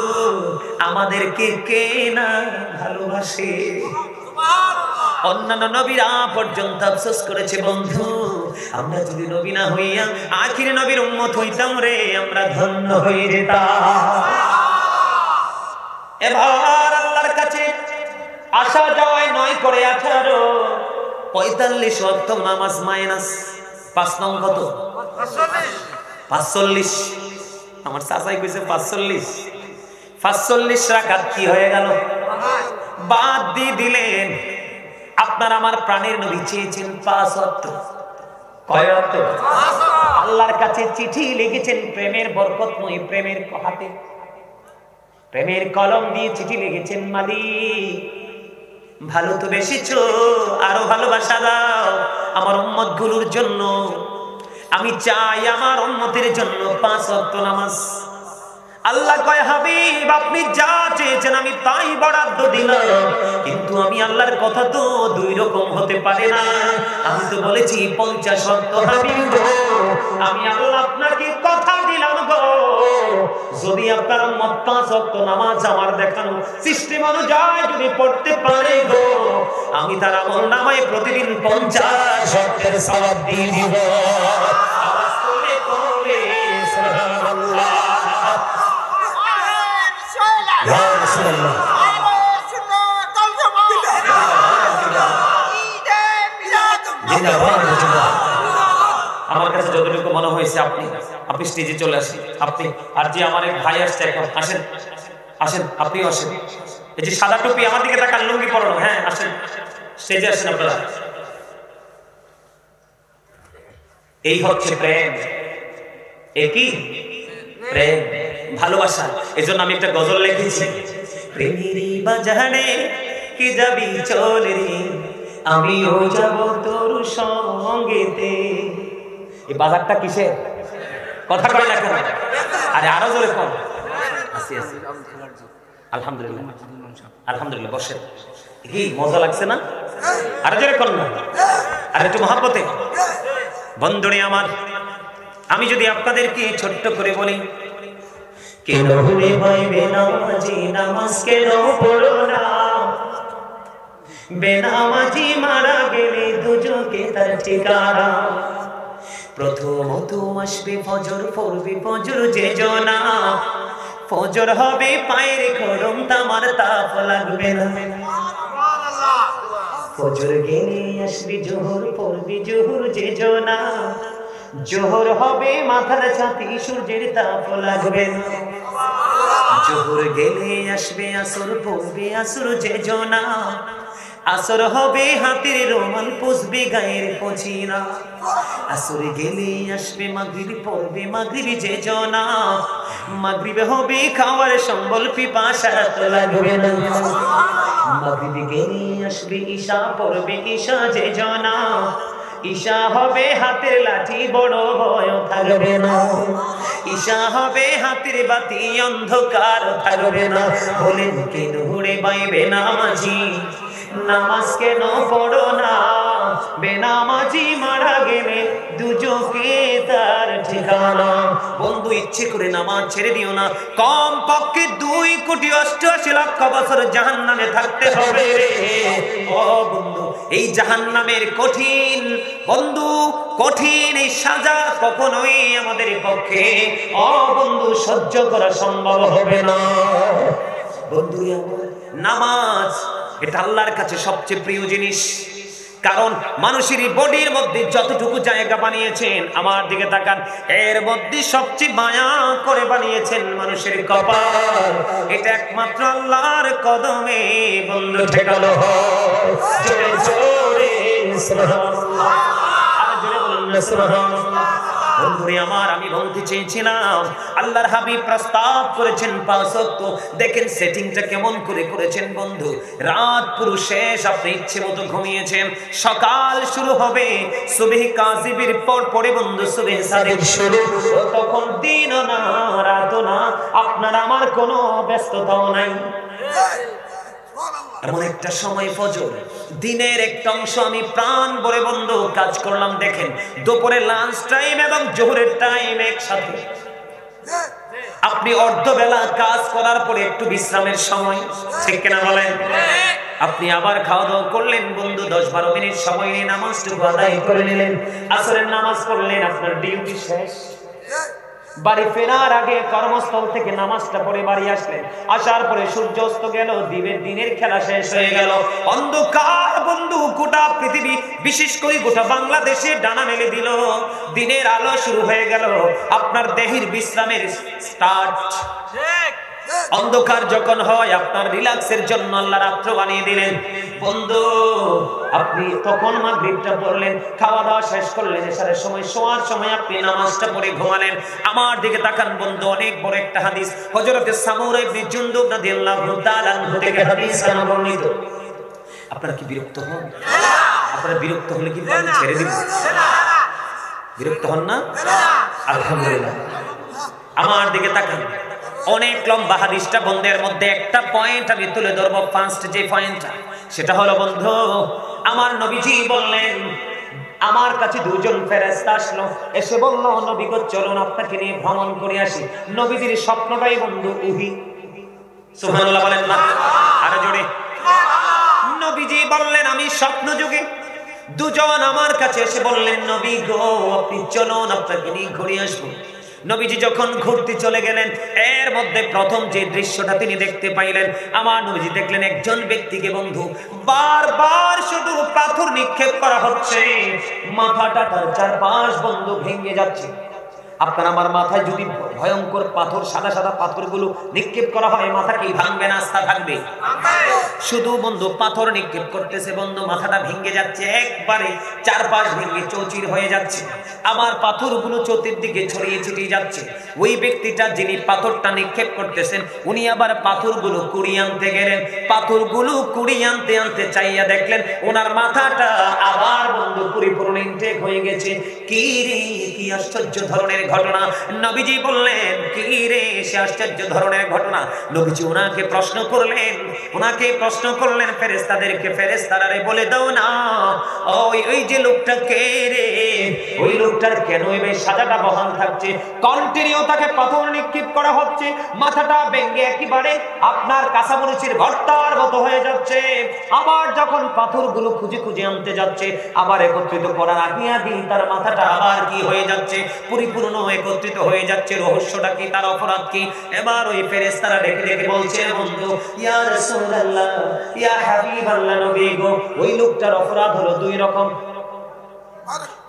আমাদেরকে কে না ভালোবাসে? অন্যান্য নবীরা পর্যন্ত আফসোস করেছে, বন্ধু আমরা যদি নবী না হইয়া আখির নবীর উম্মত হইতাম রে, আমরা ধন্য হয়ে যেতাম। এবার আল্লাহর কাছে আসা যাওয়ায় 9 করে 18, 45 ওয়াক্ত নামাজ মাইনাস 5 নং কত? 45। আমার চাচাই কইছে 45 রাকাত কি হয়ে গেল? বাদ দিয়ে দিলেন। আপনার আমার প্রাণের নবী চেয়েছেন 5 ওয়াক্ত। কয় ওয়াক্ত? আল্লাহর কাছে চিঠি লিখেছেন প্রেমের বরকতময় প্রেমের হাতে, প্রেমের কলম দিয়ে চিঠি লিখেছেন, মালিক ভালো তো বেশিছো, আরো ভালোবাসা দাও আমার উম্মত গুলোর জন্য। আমি চাই আমার উম্মতের জন্য 5 ওয়াক্ত নামাজ। আল্লাহ কয়, হাবিব আপনি যা চেয়েছেন আমি তাই বরাদ্দ দিলাম, কিন্তু আমি আল্লাহর কথা তো 2 রকম হতে পারে না। আমি তো বলেছি 50 ওয়াক্ত। হাবিব গো, আমি আল্লাহ আপনাকে কথা দিলাম গো, যদি আপনার উম্মত 5 ওয়াক্ত নামাজ আমার দেখানো সিস্টেম অনুযায়ী যদি পড়তে পারে গো, আমি তার আমলনামায় প্রতিদিন 50 ওয়াক্তের সওয়াব দিয়ে দিব। আওয়াজ করে বলে সুবহানাল্লাহ। আমার কাছে যতটুকু মনে হয়েছে আপনি স্টেজে চলে আসেন। আপনি আর যে আমার এক ভাই আসছে এখন, আসেন আসেন, আপনিও আসেন। এই যে সাদা টুপি আমার দিকে তাকান, লুঙ্গি পরানো, হ্যাঁ আসেন স্টেজে আসেন আপনারা। এই হচ্ছে প্রেম। একই প্রেম, ভালোবাসা। এজন্য আমি একটা গজল লিখেছি, প্রেমেরই বাজারে কি যাবি চলে রে, আমিও যাব তোর সঙ্গেতে। এই বাজারটা কিসের? কথা কয় না কেন? আরে আরো জোরে কর। আলহামদুলিল্লাহ, আলহামদুলিল্লাহ। বসেন। কি মজা লাগছে না? আরো জোরে কর না, আর একটু মহব্বতে। বন্ধুরে আমার, আমি যদি আপনাদেরকে ছোট্ট করে বলি, কেন রে ভাই বেনামাজি নামাজ কেন পড়ো না, বেনামাজি মারা গেলে দুজকে তার ঠিকানা। প্রথমত আসবে ফজর, পড়বে ফজর যে জনা, ফজর হবে পায়ের খড়ম, তামার তাপ লাগবে না। ফজর গেলে আসবে জোহর, পড়বে জোহর যে জনা, জোহর হবে মাথার ছাতি, সূর্যের তাপ লাগবে না। জোহর গেলে আসবে আসর, পড়বে আসর যে জনা, আসর হবে হাতের রুমাল, পুষবে গায়ের পচিনা। আসর গেলে আসবে মাগরিব, পড়বে মাগরিব যে জনা, মাগরিব হবে খাওয়ার সম্বল, পিপাসা তো লাগবে না। মাগরিব গেলে আসবে ঈশা, পড়বে ঈশা যে জনা, ঈশা হবে হাতের লাঠি, বড় ভয় থাকবে না। ঈশা হবে হাতের বাতি, অন্ধকার থাকবে না। বলেন কেন হুড়ে বাইবে নামাজি নামাজ কেন পড়ো না, বেনামাজি মারা গেলে দুজকে তার ঠিকানা। বন্ধু ইচ্ছে করে নামাজ ছেড়ে দিও না, কম পক্ষে 2,88,00,000 বছর জাহান্নামে থাকতে হবে রে। ও বন্ধু, এই জাহান্নামের কঠিন বন্ধু, কঠিন এই সাজা কখনোই আমাদের পক্ষে ও বন্ধু সহ্য করা সম্ভব হবে না। বন্ধু আমার, নামাজ এটা আল্লাহর কাছে সবচেয়ে প্রিয় জিনিস, কারণ মানুষের বডির মধ্যে যতটুকু জায়গা বানিয়েছেন, আমার দিকে তাকান, এর মধ্যে সবচেয়ে মায়া করে বানিয়েছেন মানুষের কপাল। এটা একমাত্র আল্লাহর কদমে বন্ধু ঠেকানো হয়। জোরে জোরে সুবহানাল্লাহ, আর জোরে বলুন না সুবহানাল্লাহ। বন্ধুরে আমার, আমি বলতে চেয়েছিলাম আল্লাহর হাবিব প্রস্তাব করেছেন 5 ওয়াক্ত। দেখেন সেটিংটা কেমন করে করেছেন বন্ধু। রাত পুরো শেষ, আপনি ইচ্ছে মতো ঘুমিয়েছেন, সকাল শুরু হবে সুবহ কাযিবের পর পরে বন্ধু সুবহ সাদিক শুরু। তখন দিন না রাত না, আপনার আমার কোনো ব্যস্ততাও নাই। এমন একটা সময় ফজর, দিনের একটা অংশ আমি প্রাণ ভরে বন্ধু কাজ করলাম। দেখেন দুপুরে লাঞ্চ টাইম এবং জোহরের টাইম একসাথে। আপনি অর্ধবেলা কাজ করার পরে একটু বিশ্রামের সময়, ঠিক কিনা বলেন? আপনি আবার খাওয়া দাওয়া করলেন বন্ধু, 10-12 মিনিট সময় নিয়ে নামাজটুকু আদায় করে নিলেন, আসরের নামাজ পড়লেন, আপনার ডিউটি শেষ। বাড়ি ফেরার আগে কর্মস্থল থেকে নামাজটা পড়ে বাড়ি আসলেন, আসার পরে সূর্য অস্ত গেল, দিনের খেলা শেষ হয়ে গেল, অন্ধকার বন্ধু গোটা পৃথিবী বিশেষ করে গোটা বাংলাদেশে ডানা মেলে দিল, দিনের আলো শুরু হয়ে গেল, আপনার দেহের বিশ্রামের স্টার্ট। অন্ধকার যখন হয় আপনার রিল্যাক্সের জন্য আল্লাহ রাত্র বানিয়ে দিলেন। বন্ধু আপনি তখন মাগরিবটা পড়লেন, খাওয়া দাওয়া শেষ করলেন, এশারের সময় শোয়ার সময় আপনি নামাজটা পড়ে ঘুমালেন। আমার দিকে তাকান বন্ধু, অনেক বড় একটা হাদিস, হযরত সামুরা ইবনে জুনদুব রাদিয়াল্লাহু তাআলা আনহু থেকে হাদিস কেন বর্ণিত। আপনারা কি বিরক্ত হন? আপনারা বিরক্ত হলে কি আমি ছেড়ে দিব? বিরক্ত হন না? আলহামদুলিল্লাহ। আমার দিকে তাকান, অনেক লম্বা হাদিসটা বন্ধের মধ্যে একটা পয়েন্ট আমি তুলে ধরবো। ফার্স্ট যে পয়েন্টটা সেটা হলো বন্ধু, আমার নবীজি বললেন, আমার কাছে দুজন ফেরেশতা আসলো, এসে বলল নবী গো চলুন আপনাকে নিয়ে ভ্রমণ করে আসি। নবীজির স্বপ্নটাই বন্ধু উহি। সুবহানাল্লাহ বলেন না? আরো জোরে। নবীজি বললেন আমি স্বপ্ন যুগে দুজন আমার কাছে এসে বললেন নবী গো আপনি চলুন আপনাকে নিয়ে ঘুরে আসবো। নবীজি যখন ঘুরতে চলে গেলেন, এর মধ্যে প্রথম যে দৃশ্যটা তিনি দেখতে পাইলেন, আমার নবীজি দেখলেন একজন ব্যক্তিকে বন্ধু বারবার শুধু পাথর নিক্ষেপ করা হচ্ছে, মাথাটা তার চারপাশ বন্ধু ভেঙে যাচ্ছে। আপনার আমার মাথায় যদি ভয়ঙ্কর পাথর, সাদা সাদা পাথরগুলো নিক্ষেপ করা হয়, মাথা কি ভাঙবে না আস্থা থাকবে? শুধু বন্ধু পাথর নিক্ষেপ করতেছে বন্ধু, মাথাটা ভেঙে যাচ্ছে, একবারে চারপাশ ভেঙে চৌচির হয়ে যাচ্ছে। আবার পাথরগুলো চতুর্দিকে ছড়িয়ে ছিটিয়ে যাচ্ছে। ওই ব্যক্তিটা যিনি পাথরটা নিক্ষেপ করতেছেন, উনি আবার পাথরগুলো কুড়িয়ে আনতে গেলেন। পাথরগুলো কুড়িয়ে আনতে আনতে চাইয়া দেখলেন ওনার মাথাটা আবার বন্ধু পরিপূর্ণ ইনটেক হয়ে গেছে। কি রে, কি আশ্চর্য ধরনের ঘটনা! নবীজি বললেন কি রে, সে আশ্চর্য ধরনের ঘটনা। নবীজি ওনাকে প্রশ্ন করলেন ফেরেশতাদেরকে, ফেরেশতারা রে বলে দাও না ওই যে লোকটা কে রে, ওই লোকটার কেন এই সাজাটা বহাল থাকছে, কন্টিনিউ তাকে পাথর নিক্ষেপ করা হচ্ছে, মাথাটা ভেঙে একেবারে আপনার কাঁচামরিচের ভর্তার মতো হয়ে যাচ্ছে। আবার যখন পাথরগুলো খুঁজে খুঁজে আনতে যাচ্ছে, আবার একত্রিত করার আগে তার মাথাটা আবার কি হয়ে যাচ্ছে, পরিপূর্ণ একত্রিত হয়ে যাচ্ছে। রহস্যটা কি, তার অপরাধ কি? এবার ওই ফেরেশতারা ডেকে ডেকে বলছে বন্ধু ইয়া রাসূলুল্লাহ ইয়া হাবিবাল্লাহ নবী গো, ওই লোকটার অপরাধ হলো দুই রকম,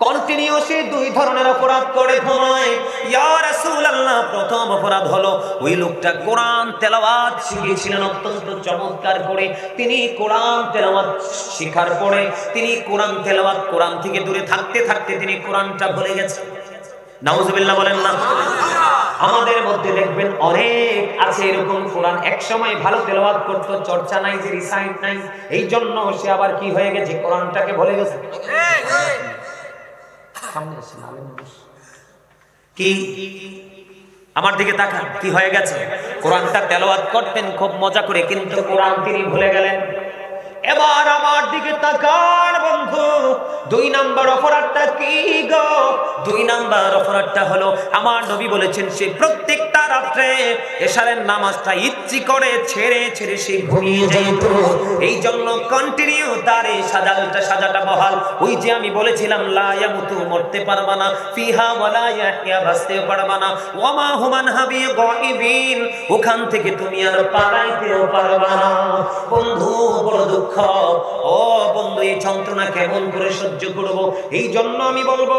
কন্টিনিউয়াসলি দুই ধরনের অপরাধ করে ঘুমায়। ইয়া রাসূলুল্লাহ প্রথম অপরাধ হলো ওই লোকটা কোরআন তেলাওয়াত শিখেছিলেন অত্যন্ত চমৎকার করে, তিনি কোরআন তেলাওয়াত শিখার পরে তিনি কোরআন তেলাওয়াত, কোরআন থেকে দূরে থাকতে থাকতে তিনি কোরআনটা ভুলে গেছেন। নাউজুবিল্লাহ বলেন না? আমাদের মধ্যে দেখবেন অনেক আছে এরকম, কোরআন এক সময় ভালো তেলাওয়াত করতো, চর্চা নাই, যে রিসাইট নাই, এই জন্য সে আবার কি হয়ে গেছে, কোরআনটাকে ভুলে গেছে। কি আমার দিকে তাকান, কি হয়ে গেছে? কোরআনটা তেলাওয়াত করতেন খুব মজা করে, কিন্তু কোরআন তিনি ভুলে গেলেন। এবার আমার দিকে তাকান বন্ধু, দুই নাম্বার অপরাধটা কি গো? দুই নাম্বার অপরাধটা হলো আমার নবী বলেছেন সে প্রত্যেকটা রাত্রে এশারের নামাজটা ইচ্ছি করে ছেড়ে ছেড়ে সে ঘুমিয়ে যেত। এই জন্য কন্টিনিউ তার এই সাজাটা বহাল। ওই যে আমি বলেছিলাম লা ইয়ামুতু, মরতে পারবা না, ফিহা ওয়ালা ইয়াহইয়া, বাঁচতেও পারবা না, ওয়ামা হুমান হাবি গায়িবিন, ওখান থেকে তুমি আর পালাইতেও পারবা না। বন্ধু বড় দুঃখ, ও বন্ধু এই যন্ত্রণা কেমন করে সহ্য করব? এই জন্য আমি বলবো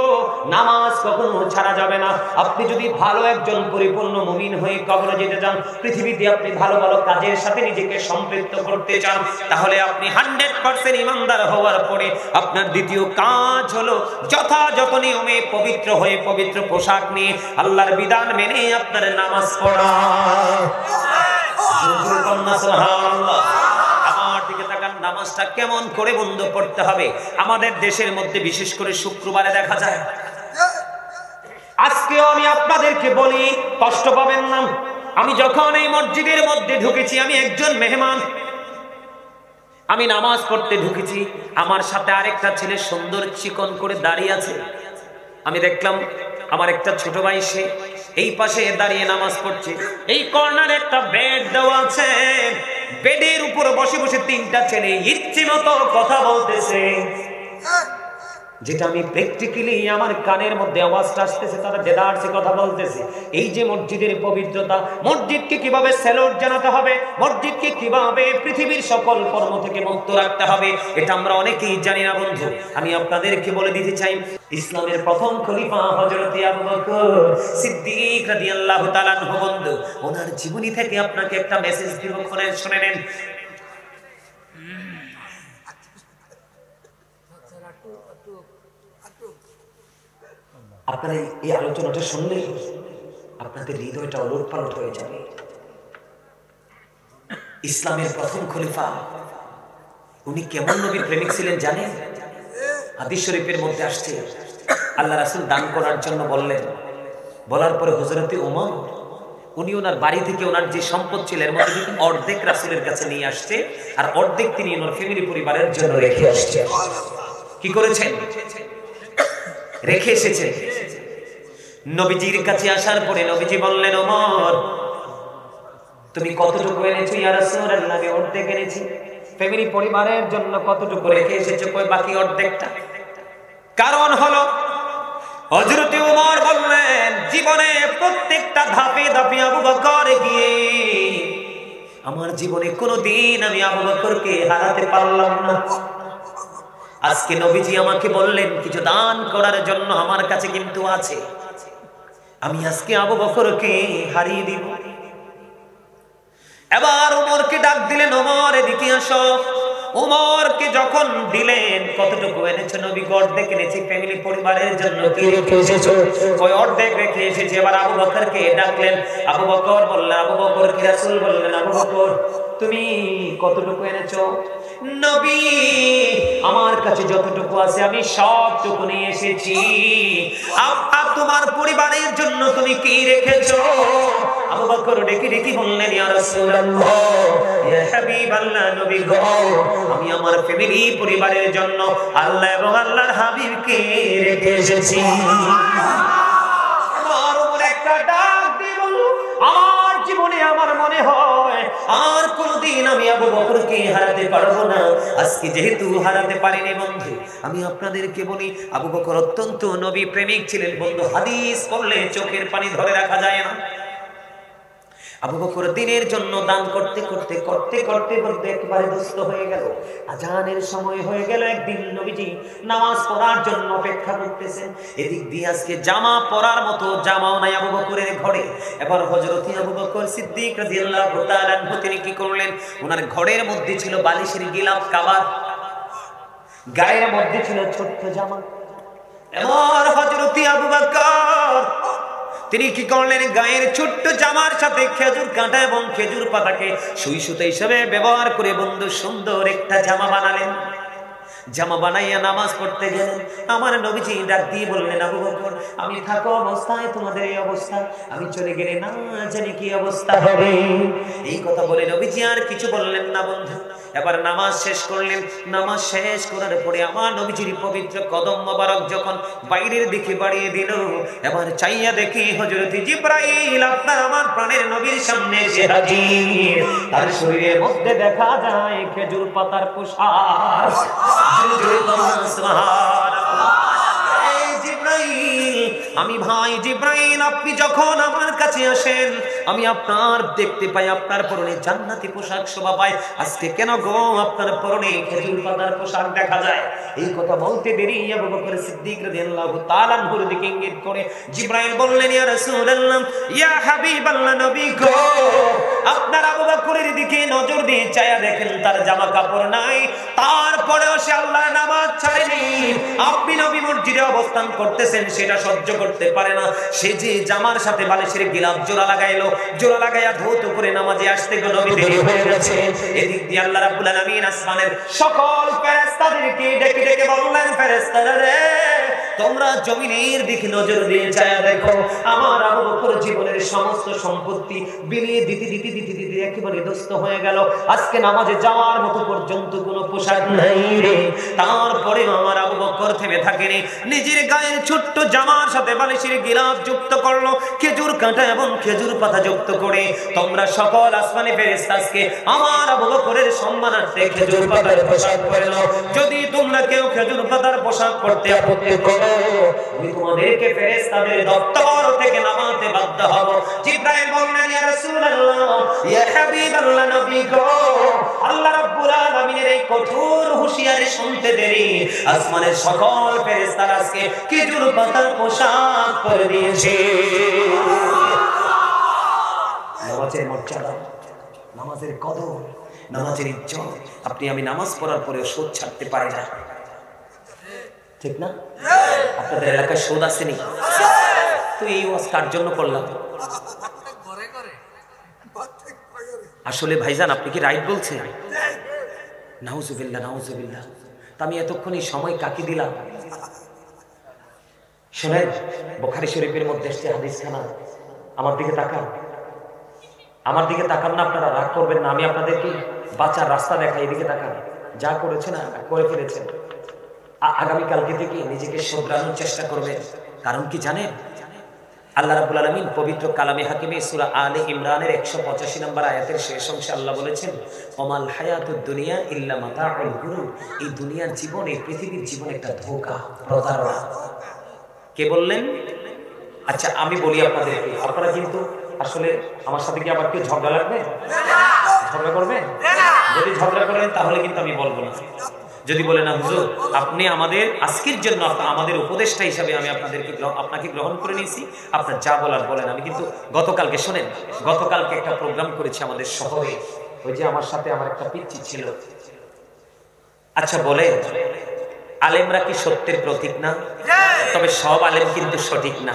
নামাজ কখনো ছাড়া যাবে না। আপনি যদি ভালো একজন পরিপূর্ণ মুমিন হয়ে কবরে যেতে চান, পৃথিবীতে আপনি ভালো ভালো কাজের সাথে নিজেকে সম্পৃক্ত করতে চান, তাহলে আপনি 100% ইমানদার হওয়ার পরে আপনার দ্বিতীয় কাজ হলো যথাযথ নিয়মে পবিত্র হয়ে পবিত্র পোশাক নিয়ে আল্লাহর বিধান মেনে আপনার নামাজ পড়া। সুবহানাল্লাহ। নামাজটা কেমন করে বন্ধ পড়তে হবে? আমাদের দেশের মধ্যে বিশেষ করে শুক্রবারে দেখা যায়। আজকেও আমি আপনাদেরকে বলি, কষ্ট পাবেন না, আমি যখন এই মসজিদের মধ্যে ঢুকেছি, আমি একজন মেহমান, আমি নামাজ পড়তে ঢুকেছি, আমার সাথে আরেকটা ছেলে সুন্দর চিকন করে দাঁড়িয়ে আছে। আমি দেখলাম আমার একটা ছোট ভাই, সে এই পাশে দাঁড়িয়ে নামাজ পড়ছে। এই কর্নারে একটা বেড দেওয়া আছে, বেডের উপর বসে বসে তিনটা ছেলে ইচ্ছে মতো কথা বলতেছে। যেটা আমি প্র্যাকটিক্যালি আমার কানের মধ্যে আওয়াজটা আসতেছে, তারা দেদারসে কথা বলতেছে। এই যে মসজিদের পবিত্রতা, মসজিদকে কিভাবে স্যালুট জানাতে হবে, মসজিদকে কিভাবে পৃথিবীর সকল কর্ম থেকে মুক্ত রাখতে হবে, এটা আমরা অনেকেই জানি না বন্ধু। আমি আপনাদেরকে বলে দিতে চাই, ইসলামের প্রথম খলিফা হযরত আবু বকর সিদ্দিক রাদিয়াল্লাহু তাআলা আনহু বন্ধু, ওনার জীবনী থেকে আপনাকে একটা মেসেজ দিব, শুনে নেন। আপনারা এই আলোচনাটা শুনলে আপনাদের হৃদয়টা ওলটপালট হয়ে যাবে। ইসলামের প্রথম খলিফা উনি কেমন নবীর প্রেমিক ছিলেন জানেন? হাদিস শরীফের মধ্যে আসছে, আল্লাহ রাসূল দান করার জন্য বললেন, বলার পরে হযরত ওমর উনি ওনার বাড়ি থেকে ওনার যে সম্পদ ছিল এর মধ্যে অর্ধেক রাসূলের কাছে নিয়ে আসছে, আর অর্ধেক তিনি ওনার ফ্যামিলি পরিবারের জন্য রেখে আসছে। কি করেছেন? রেখে এসেছেন। নবীজির কাছে আসার পরে নবীজি বললেন, ওমর তুমি কতটুকু এনেছো? ইয়া রাসূলুল্লাহ, আমি অর্ধেক এনেছি। ফ্যামিলি পরিবারের জন্য কতটুকু রেখে এসেছো? কই বাকি অর্ধেকটা। কারণ হলো হযরত ওমর বললেন, জীবনে প্রত্যেকটা ধাপে ধাপে আবু বকর গিয়ে আমার জীবনে কোনোদিন আমি আবু বকরকে হারাতে পারলাম না। আজকে নবীজি আমাকে বললেন কিছু দান করার জন্য, আমার কাছে কিন্তু আছে, আমি আজকে আবু বকরকে হারিয়ে দিব। এবার ওমরকে ডাক দিলেন, ওমর এদিকে আসো। ওমরকে যখন দিলেন, কতটুকু এনেছো? নবী অর্ধেক এনেছি, ফ্যামিলি পরিবারের জন্য কি রেখে এসেছো? ওই অর্ধেক রেখে এসেছি। এবার আবু বকরকে ডাকলেন। আবু বকর বললেন, আবু বকর কি? রাসূল বললেন, আবু বকর তুমি কতটুকু এনেছো? নবী আমার কাছে যতটুকু আছে আমি সবটুকু নিয়ে এসেছি। আর তোমার পরিবারের জন্য তুমি কি রেখেছো? আবু বকর ডেকে ডেকে বললেন, ইয়া রাসূলুল্লাহ, ইয়া হাবিবাল্লাহ, নবী গো, আমি আমার ফ্যামিলি পরিবারের জন্য আল্লাহ এবং আল্লাহর হাবিবকে রেখে এসেছি। আমার উপর একটা ডাক দিয়ে বলল, আমার জীবনে আমার মনে হয় আর কোনদিন আমি আবু বকরকে হারাতে পারবো না। আজকে যেহেতু হারাতে পারিনি বন্ধু, আমি আপনাদেরকে বলি আবু বকর অত্যন্ত নবী প্রেমিক ছিলেন বন্ধু। হাদিস পড়লে চোখের পানি ধরে রাখা যায় না। আবু বকর দিনের জন্য দান করতে করতে করতে করতে করতে একবারে দুস্থ হয়ে গেল। আজানের সময় হয়ে গেল। একদিন নবীজি নামাজ পড়ার জন্য অপেক্ষা করতেছেন। এদিক দিয়ে আজকে জামা পরার মতো জামাও নাই আবু বকরের ঘরে। এবার হযরত আবু বকর সিদ্দিক রাদিয়াল্লাহু তাআলা আনহু তিনি কি করলেন? ওনার ঘরের মধ্যে ছিল বালিশের গিলাফ কাবার, গায়ের মধ্যে ছিল ছোট্ট জামা। এবার হযরত আবু বকর তিনি কি করলেন? গায়ের ছোট্ট জামার সাথে খেজুর কাঁটা এবং খেজুর পাতাকে সুই সুতা হিসেবে ব্যবহার করে বন্ধু সুন্দর একটা জামা বানালেন। জামা বানাইয়া নামাজ পড়তে গেলেন। আমার নবীজি ডাক দিয়ে বললেন, আবু বকর আমি থাকা অবস্থায় তোমাদের এই অবস্থা, আমি চলে গেলে না জানি কি অবস্থা হবে। এই কথা বলে নবীজি আর কিছু বললেন না বন্ধু। এবার নামাজ শেষ করলেন। নামাজ শেষ করার পরে আমার নবীজির পবিত্র কদম মোবারক যখন বাইরের দিকে বাড়িয়ে দিল, এবার চাইয়া দেখি হযরত জিবরাইল আপনার আমার প্রাণের নবীর সামনে এসে হাজির। তার শরীরের মধ্যে দেখা যায় খেজুর পাতার পোশাক। আমি ভাই জিবরাইল, আপনি যখন আমার কাছে আসেন আমি আপনার দেখতে পাই আপনার পরনে জান্নাতি পোশাক শোভা পায়। আজকে কেন গো আপনার পরনে খেজুর পাতার পোশাক দেখা যায়? এই কথা বলতে দেরি আবু বকর সিদ্দিক রাদিয়াল্লাহু তাআলা আনহুর দিকে ইঙ্গিত করে জিবরাইল বললেন, ইয়া রাসূলুল্লাহ, ইয়া হাবিবাল্লাহ, নবী গো, আপনার আবু বকরের দিকে নজর দিয়ে চায়া দেখেন তার জামা কাপড় নাই, তারপরেও সে আল্লাহর নামাজ ছাড়েনি। আপনি নবী মসজিদে অবস্থান করতেছেন সেটা সহ্য করতে পারে না। সে যে জামার সাথে বালিশের গিলাফ জোড়া লাগাইলো, জোড়া লাগাইয়া ধৌত করে নামাজে আসতে নবী দেরি হয়ে গেছে। এদিক দিয়ে আল্লাহ রাব্বুল আলামিন আসমানের সকল ফেরেশতাদেরকে ডেকে ডেকে বললেন, ফেরেশতারা রে, তোমরা জমিনের দিকে নজর দিয়ে চায়া দেখো, আমার আবু বকর জীবনের সমস্ত সম্পত্তি বিলিয়ে দিতে দিতে দিতে দিতে একেবারে দস্ত হয়ে গেল। আজকে নামাজে যাওয়ার মতো পর্যন্ত কোনো পোশাক নাই রে। তারপরে আমার আবু বকর থেমে থাকেনি, নিজের গায়ের ছোট্ট জামার সাথে বালিশের গিলাফ যুক্ত করলো, খেজুর কাঁটা এবং খেজুর পাতা যুক্ত করে তোমরা সকল আসমানি ফেরেশতাকে আমার আবু বকরের সম্মানার্থে খেজুর পাতার পোশাক পরে নাও। যদি তোমরা কেউ খেজুর পাতার পোশাক পরতে আপত্তি করো, আমি তোমাদেরকে ফেরেশতাদের দপ্তর থেকে নামাতে বাধ্য হব। জিবরাইল বললেন, ইয়া রাসূলুল্লাহ, ইয়া হাবিবাল্লাহ, নবী গো, আল্লাহ রাব্বুল আলামিনের এই কঠোর হুঁশিয়ারি শুনতে দেরি আসমানের সকল ফেরেশতারা আজকে খেজুর পাতার পোশাক পরে দিয়েছে। নামাজের মর্যাদা, নামাজের কদর, নামাজের ইজ্জত আপনি আমি নামাজ পড়ার পরে সুদ ছাড়তে পারি না, ঠিক না? আপনাদের এলাকায় সুদ আসেনি তো এই ওয়াজ কার জন্য করলাম? আসলে ভাইজান আপনি কি রাইট বলছেন? নাউজুবিল্লাহ, নাউজুবিল্লাহ। তা আমি এতক্ষণই সময় কাকে দিলাম? শোনেন, বুখারী শরীফের মধ্যে এসেছে হাদিসখানা, আমার দিকে তাকান, আমার দিকে তাকান না, আপনারা রাগ করবেন না, আমি আপনাদেরকে বাঁচার রাস্তা দেখাই, এদিকে তাকান। যা করেছেন করে ফেলেছেন, আগামীকালকে থেকে নিজেকে শুধরানোর চেষ্টা করবেন। কারণ কি জানেন, আল্লাহ রাব্বুল আলামিন পবিত্র কালামে হাকিমে সূরা আলে ইমরানের 185 নম্বর আয়াতের শেষ অংশে আল্লাহ বলেছেন, ওমাল হায়াতুদ দুনিয়া ইল্লা মাতাউল গুরুর, এই দুনিয়ার জীবন, এই পৃথিবীর জীবন একটা ধোঁকা, প্রতারণা। কে বললেন? আচ্ছা আমি বলি আপনাদেরকে, আপনারা কিন্তু আসলে আমার সাথে কি আবার কেউ ঝগড়া লাগবে? ঝগড়া করবেন? যদি ঝগড়া করেন তাহলে কিন্তু আমি বলবো না। যদি বলে না হুজুর আপনি আমাদের আজকের জন্য আমাদের উপদেষ্টা হিসাবে আমি আপনাকে গ্রহণ করে নিয়েছি, আপনার যা বলার বলেন। আমি কিন্তু গতকালকে শোনেন, গতকালকে একটা প্রোগ্রাম করেছি আমাদের শহরে, ওই যে আমার সাথে আমার একটা পিচ্চি ছিল। আচ্ছা বলে আলেমরা কি সত্যের প্রতীক না? তবে সব আলেম কিন্তু সঠিক না।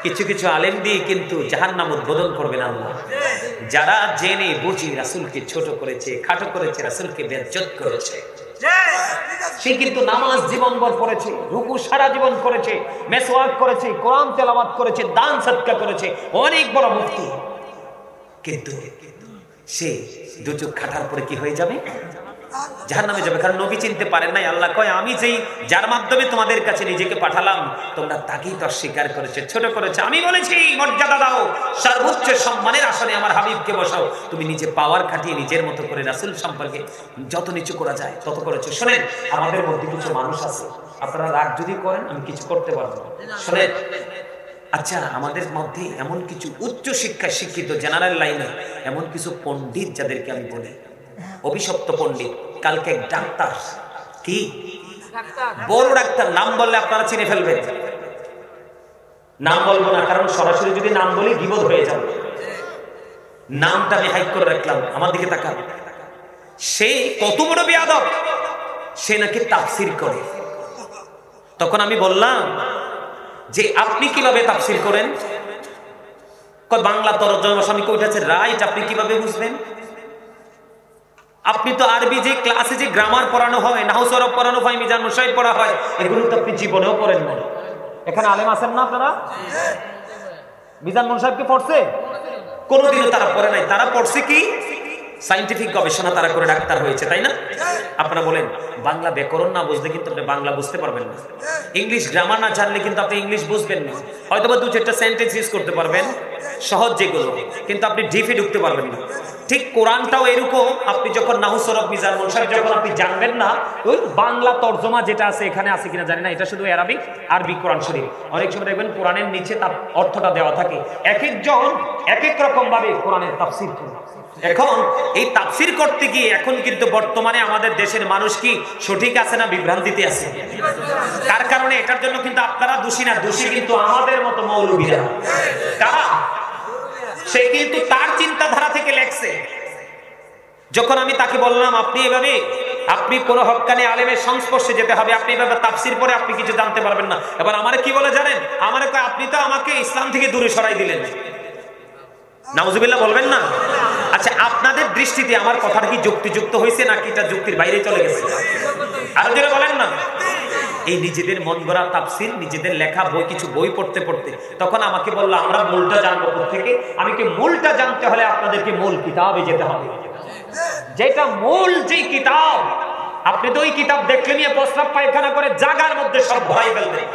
কিছু কিছু আলেম দিয়ে কিন্তু জাহান্নাম উদ্বোধন করবেন আল্লাহ। যারা জেনে বুঝি রাসূলকে ছোট করেছে, খাটো করেছে, রাসূলকে বেইজ্জত করেছে, সে কিন্তু নামাজ জীবনভর পড়েছে, রুকু সারা জীবন করেছে, মেসওয়াক করেছে, কোরআন তেলাওয়াত করেছে, দান সদকা করেছে, অনেক বড় মুফতি, কিন্তু সে দুচোখ খাটার পরে কি হয়ে যাবে? জাহান্নামে যাবে। কারণ নবী চিনতে পারেন নাই। আল্লাহ কয়, আমি যেই যার মাধ্যমে তোমাদের কাছে নিজেকে পাঠালাম তোমরা তাকেই তো অস্বীকার করেছে, ছোট করেছে। আমি বলেছি মর্যাদা দাও, সর্বোচ্চ সম্মানের আসনে আমার হাবিবকে বসাও। তুমি নিজে পাওয়ার খাটিয়ে নিজের মতো করে রাসূল সম্পর্কে যত নিচু করা যায় তত করেছো। শোনেন, আমাদের মধ্যে কিছু মানুষ আছে, আপনারা রাগ যদি করেন আমি কিছু করতে পারবো না। শোনেন, আচ্ছা আমাদের মধ্যে এমন কিছু উচ্চ শিক্ষায় শিক্ষিত জেনারেল লাইনে এমন কিছু পণ্ডিত যাদেরকে আমি বলি অভিশপ্ত পণ্ডিত। কালকে এক ডাক্তার, কি বড় ডাক্তার, নাম বললে আপনারা চিনে ফেলবেন। নাম বলবো না, কারণ সরাসরি যদি নাম বলি বিপদ হয়ে যাবে। নামটা আমি হাইড করে রাখলাম। আমার দিকে তাকান, সে কত বড় বেয়াদব, সে নাকি তাফসীর করে। তখন আমি বললাম যে আপনি কিভাবে তাফসীর করেন? বাংলা তরজমা স্বামী কইটা আছে রাইট, আপনি কিভাবে বুঝবেন? আপনি তো আরবি যে ক্লাসে যে গ্রামার পড়ানো হয়, নাহু সরফ পড়ানো হয়, মিজান মুসাইব পড়া হয়, এগুলো তো আপনি জীবনেও পড়েন না। এখানে আলেম আছেন না আপনারা? মিজান মুসাইব কি পড়ছে? কোনোদিনও তারা পড়ে নাই। তারা পড়ছে কি সায়েন্টিফিক গবেষণা তারা করে ডাক্তার হয়েছে, তাই না? আপনারা বলেন বাংলা ব্যাকরণ না বুঝলে কিন্তু আপনি বাংলা বুঝতে পারবেন না। ইংলিশ গ্রামার না জানলে কিন্তু আপনি ইংলিশ বুঝবেন না। হয়তো বা 2-4টা সেন্টেন্স ইউজ করতে পারবেন সহজ যেগুলো, কিন্তু আপনি ডিপে ঢুকতে পারবেন না। ঠিক কোরআনটাও এরকম, আপনি যখন নাহু সরফ মিজান মুনসাফ যখন আপনি জানবেন না, ওই বাংলা তরজমা যেটা আছে এখানে আছে কিনা জানি না, এটা শুধু আরবি কোরআন শরীফ। অনেক সময় দেখবেন কোরআনের নিচে তার অর্থটা দেওয়া থাকে। এক একজন এক এক রকম ভাবে কোরআনের তাফসীর করে। এখন এই তাফসীর করতে গিয়ে এখন কিন্তু বর্তমানে আমাদের দেশের মানুষ কি সঠিক আছে না বিভ্রান্তিতে আছে? তার কারণে এটার জন্য কিন্তু আপনারা দোষী না, দোষী কিন্তু আমাদের মতো মৌলবীরা। কারা? সে কিন্তু তার চিন্তাধারা থেকে লেখছে। যখন আমি তাকে বললাম আপনি কোন হক্কানি আলেমের সংস্পর্শে যেতে হবে, আপনি এভাবে তাফসীর পরে আপনি কিছু জানতে পারবেন না। এবার আমারে কি বলে জানেন? আমারে কয় আপনি তো আমাকে ইসলাম থেকে দূরে সরাই দিলেন। নাউজুবিল্লাহ বলবেন না? আচ্ছা আপনাদের দৃষ্টিতে আমার কথাটা কি যুক্তিযুক্ত হয়েছে নাকি এটা যুক্তির বাইরে চলে গেছে? আরো জোরে বলেন না। এই নিজেদের মন গড়া তাফসীর, নিজেদের লেখা বই, কিছু বই পড়তে পড়তে তখন আমাকে বললো আমরা মূলটা জানবো থেকে। আমি কি মূলটা জানতে হলে আপনাদেরকে মূল কিতাবে যেতে হবে, যেটা মূল যে কিতাব। আপনি তো ওই কিতাব দেখলে নিয়ে প্রস্রাব পায়খানা করে জায়গার মধ্যে সব ভরাই ফেলবেন।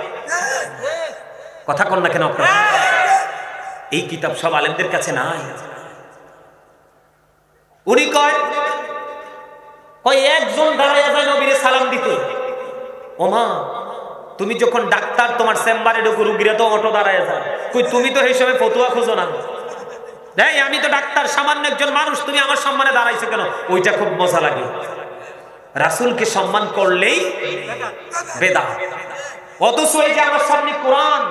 কথা কন না কেন আপনারা? এই কিতাব সব আলেমদের কাছে নাই। উনি কয় একজন দাঁড়াইয়া যায় নবীরে সালাম দিতে। ওমা তুমি যখন ডাক্তার, তোমার চেম্বারে ঢুকো, রুগীরা তো অটো দাঁড়াইয়া যায়, কই তুমি তো এই সময় ফতুয়া খুঁজো না। আমি তো ডাক্তার, সামান্য একজন মানুষ, তুমি আমার সম্মানে দাঁড়াইছো কেন? ওইটা খুব মজা লাগে। রাসূলকে সম্মান করলেই বেদাত। অথচ এই যে আমার সামনে কোরআন,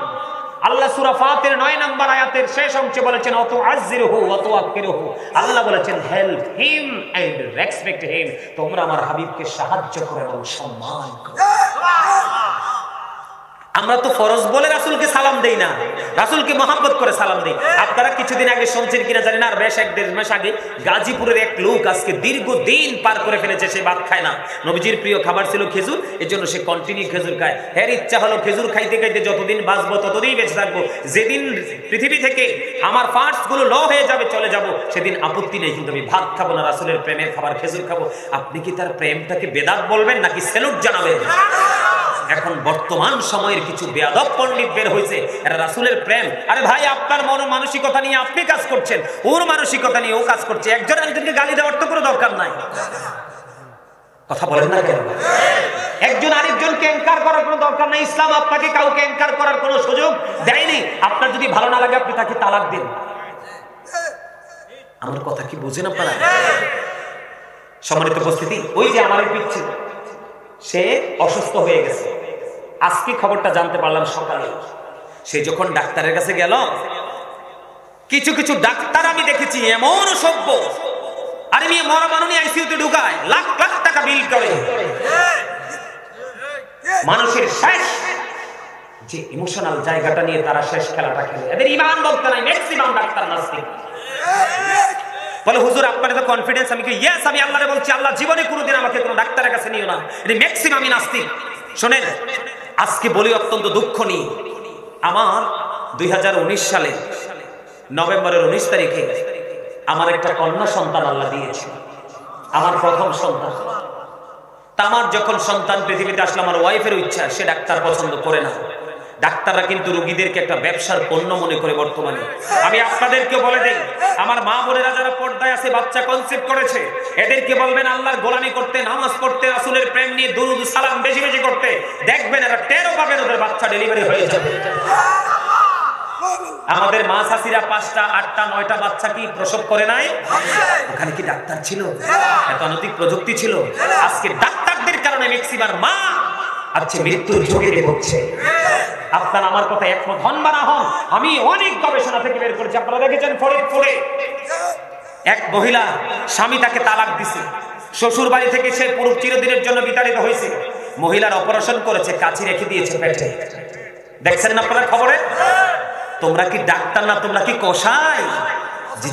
আল্লাহ সূরা ফাতির 9 নম্বর আয়াতের শেষ অংশে বলেছেন অতু আযজিরহু ওয়া তুআক্কিরহু। আল্লাহ বলেছেন help him and respect him, তোমরা আমার হাবিবকে সাহায্য করো এবং সম্মান করো। আমরা তো ফরজ বলে রাসূলকে সালাম দেই না, রাসূলকে মহব্বত করে সালাম দেই। আপনারা কিছুদিন আগে শুনছেন কিনা জানি না, আর বেশ 1-1.5 মাস আগে গাজীপুরের এক লোক আজকে দীর্ঘদিন পার করে ফেলেছে, সে ভাত খায় না। নবীজির প্রিয় খাবার ছিল খেজুর, এজন্য সে কন্টিনিউ খেজুর খায়। এর ইচ্ছা হলো খেজুর খাইতে খাইতে যতদিন বাঁচবো ততদিন বেঁচে থাকবো, যেদিন পৃথিবী থেকে আমার পার্টস গুলো ল হয়ে যাবে, চলে যাব, সেদিন আপত্তি নেই, কিন্তু আমি ভাত খাবো না, রাসূলের প্রেমের খাবার খেজুর খাবো। আপনি কি তার প্রেমটাকে বেদাত বলবেন নাকি স্যালুট জানাবেন? এখন বর্তমান সময়ের কিছু বেয়াদব পণ্ডিত বের হয়েছে, এরা রাসূলের প্রেম। আরে ভাই, আপনার মন মানসিকতা নিয়ে আপনি কাজ করছেন, ওর মানসিকতা নিয়ে ও কাজ করছে। একজন আরেকজনকে গালি দেওয়ার তো কোনো দরকার নাই। কথা বলেন না কেন? একজন আরেকজনকে এনকার করার কোনো দরকার নাই। ইসলাম আপনাকে কাউকে এনকার করার কোনো সুযোগ দেয়নি। আপনার যদি ভালো না লাগে আপনি তাকে তালাক দিন। আমার কথা কি বুঝেন আপনারা? সম্মানিত উপস্থিতি, ওই যে আমার পিচ্ছি, সে অসুস্থ হয়ে গেছে। আজকে খবরটা জানতে পারলাম সকালে। সে যখন ডাক্তারের কাছে গেল, কিছু কিছু ডাক্তার আমি দেখেছি এমন সভ্য, আরে মেয়ে মরা মানুষ আইসিইউতে ঢুকায়, লাখ লাখ টাকা বিল করে। মানুষের শেষ যে ইমোশনাল জায়গাটা নিয়ে তারা শেষ খেলাটা খেলে। এদের ঈমান বলতে নাই, ম্যাক্সিমাম ডাক্তার নাস্তিক। বলে হুজুর আপনার তো কনফিডেন্স। আমি কি ইয়েস, আমি আল্লাহরে বলছি, আল্লাহ জীবনে কোনোদিন আমাকে কোনো ডাক্তারের কাছে নিও না। এটা ম্যাক্সিমামই নাস্তিক। শোনেন, আজকে বলি অত্যন্ত দুঃখ নিয়ে, আমার 2019 সালে নভেম্বরের 19 তারিখে আমার একটা কন্যা সন্তান আল্লাহ দিয়েছে, আমার প্রথম সন্তান। তা আমার যখন সন্তান পৃথিবীতে আসলে আমার ওয়াইফের ইচ্ছা, সে ডাক্তার পছন্দ করে না। ডাক্তাররা কিন্তু রোগীদেরকে একটা ব্যবসার পণ্য মনে করে বর্তমানে। আমি আপনাদেরকে বলে দেই, আমার মা বোনেরা যারা পর্দায় আছে, বাচ্চা কনসেপ্ট করেছে, এদেরকে বলবেন আল্লাহর গোলামি করতে, নামাজ পড়তে, রাসূলের প্রেম নিয়ে দুরূদ সালাম বেশি বেশি করতে, দেখবেন এরা টেরও পাবেন ওদের বাচ্চা ডেলিভারি হয়ে যাবে। আমাদের মা চাচিরা 5টা 8টা 9টা বাচ্চা কি প্রসব করে নাই? ওখানে কি ডাক্তার ছিল? এত আধুনিক প্রযুক্তি ছিল? আজকে ডাক্তারদের কারণে ম্যাক্সিমাম মা আজকে মৃত্যুর ঝুঁকিতে ভুগছে। আপনারা আমার কথা একমত হন বা না হন, আমি অনেক গবেষণা থেকে বের করেছি। আপনারা দেখেছেন ফরিদপুরে এক মহিলা, স্বামী তাকে তালাক দিছে, শ্বশুর বাড়ি থেকে সে পুরো চিরদিনের জন্য বিতাড়িত হয়েছে। মহিলার অপারেশন করেছে, কাঁচি রেখে দিয়েছে পেটে। দেখছেন না আপনারা খবরে? তোমরা কি ডাক্তার না, তোমরা কি কসাই?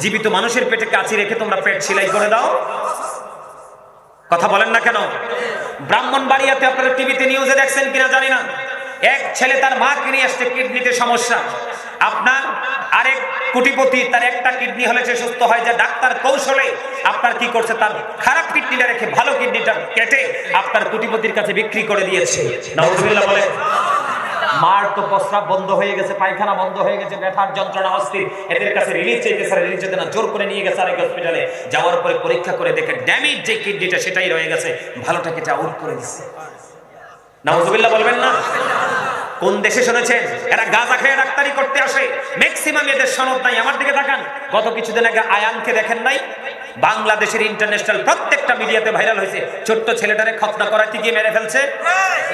জীবিত মানুষের পেটে কাঁচি রেখে তোমরা পেট সেলাই করে দাও। কথা বলেন না কেন? ব্রাহ্মণবাড়িয়াতে আপনারা টিভিতে নিউজে দেখছেন কিনা জানি না, এক ছেলে তার মাকে নিয়ে আসছে, কিডনিতে সমস্যা। আপনার আরেক কোটিপতি, তার একটা কিডনি হলে সে সুস্থ হয় যায়। ডাক্তার কৌশলে আপনার কি করছে, তার খারাপ কিডনিটা রেখে ভালো কিডনিটা কেটে আপনার কোটিপতির কাছে বিক্রি করে দিয়েছে। নাউজুবিল্লাহ বলে। মার তো প্রস্রাব বন্ধ হয়ে গেছে, পায়খানা বন্ধ হয়ে গেছে, ব্যথার যন্ত্রণা অস্থির, এদের কাছে রিলিজ চাইতেছে, রিলিজ যেতে না, জোর করে নিয়ে গেছে আরেক হসপিটালে। যাওয়ার পরে পরীক্ষা করে দেখে ড্যামেজ যে কিডনিটা সেটাই রয়ে গেছে, ভালোটা কেটে আউট করে দিচ্ছে। নাউজুবিল্লাহ বলবেন না? কোন দেশে শুনেছেন এরা গাঁজা খেয়ে ডাক্তারি করতে আসে? ম্যাক্সিমাম এদের সনদ নাই। আমার দিকে তাকান, গত কিছুদিন আগে আয়ানকে দেখেন নাই? বাংলাদেশের ইন্টারন্যাশনাল প্রত্যেকটা মিডিয়াতে ভাইরাল হয়েছে, ছোট্ট ছেলেটারে খতনা করাতে গিয়ে মেরে ফেলছে।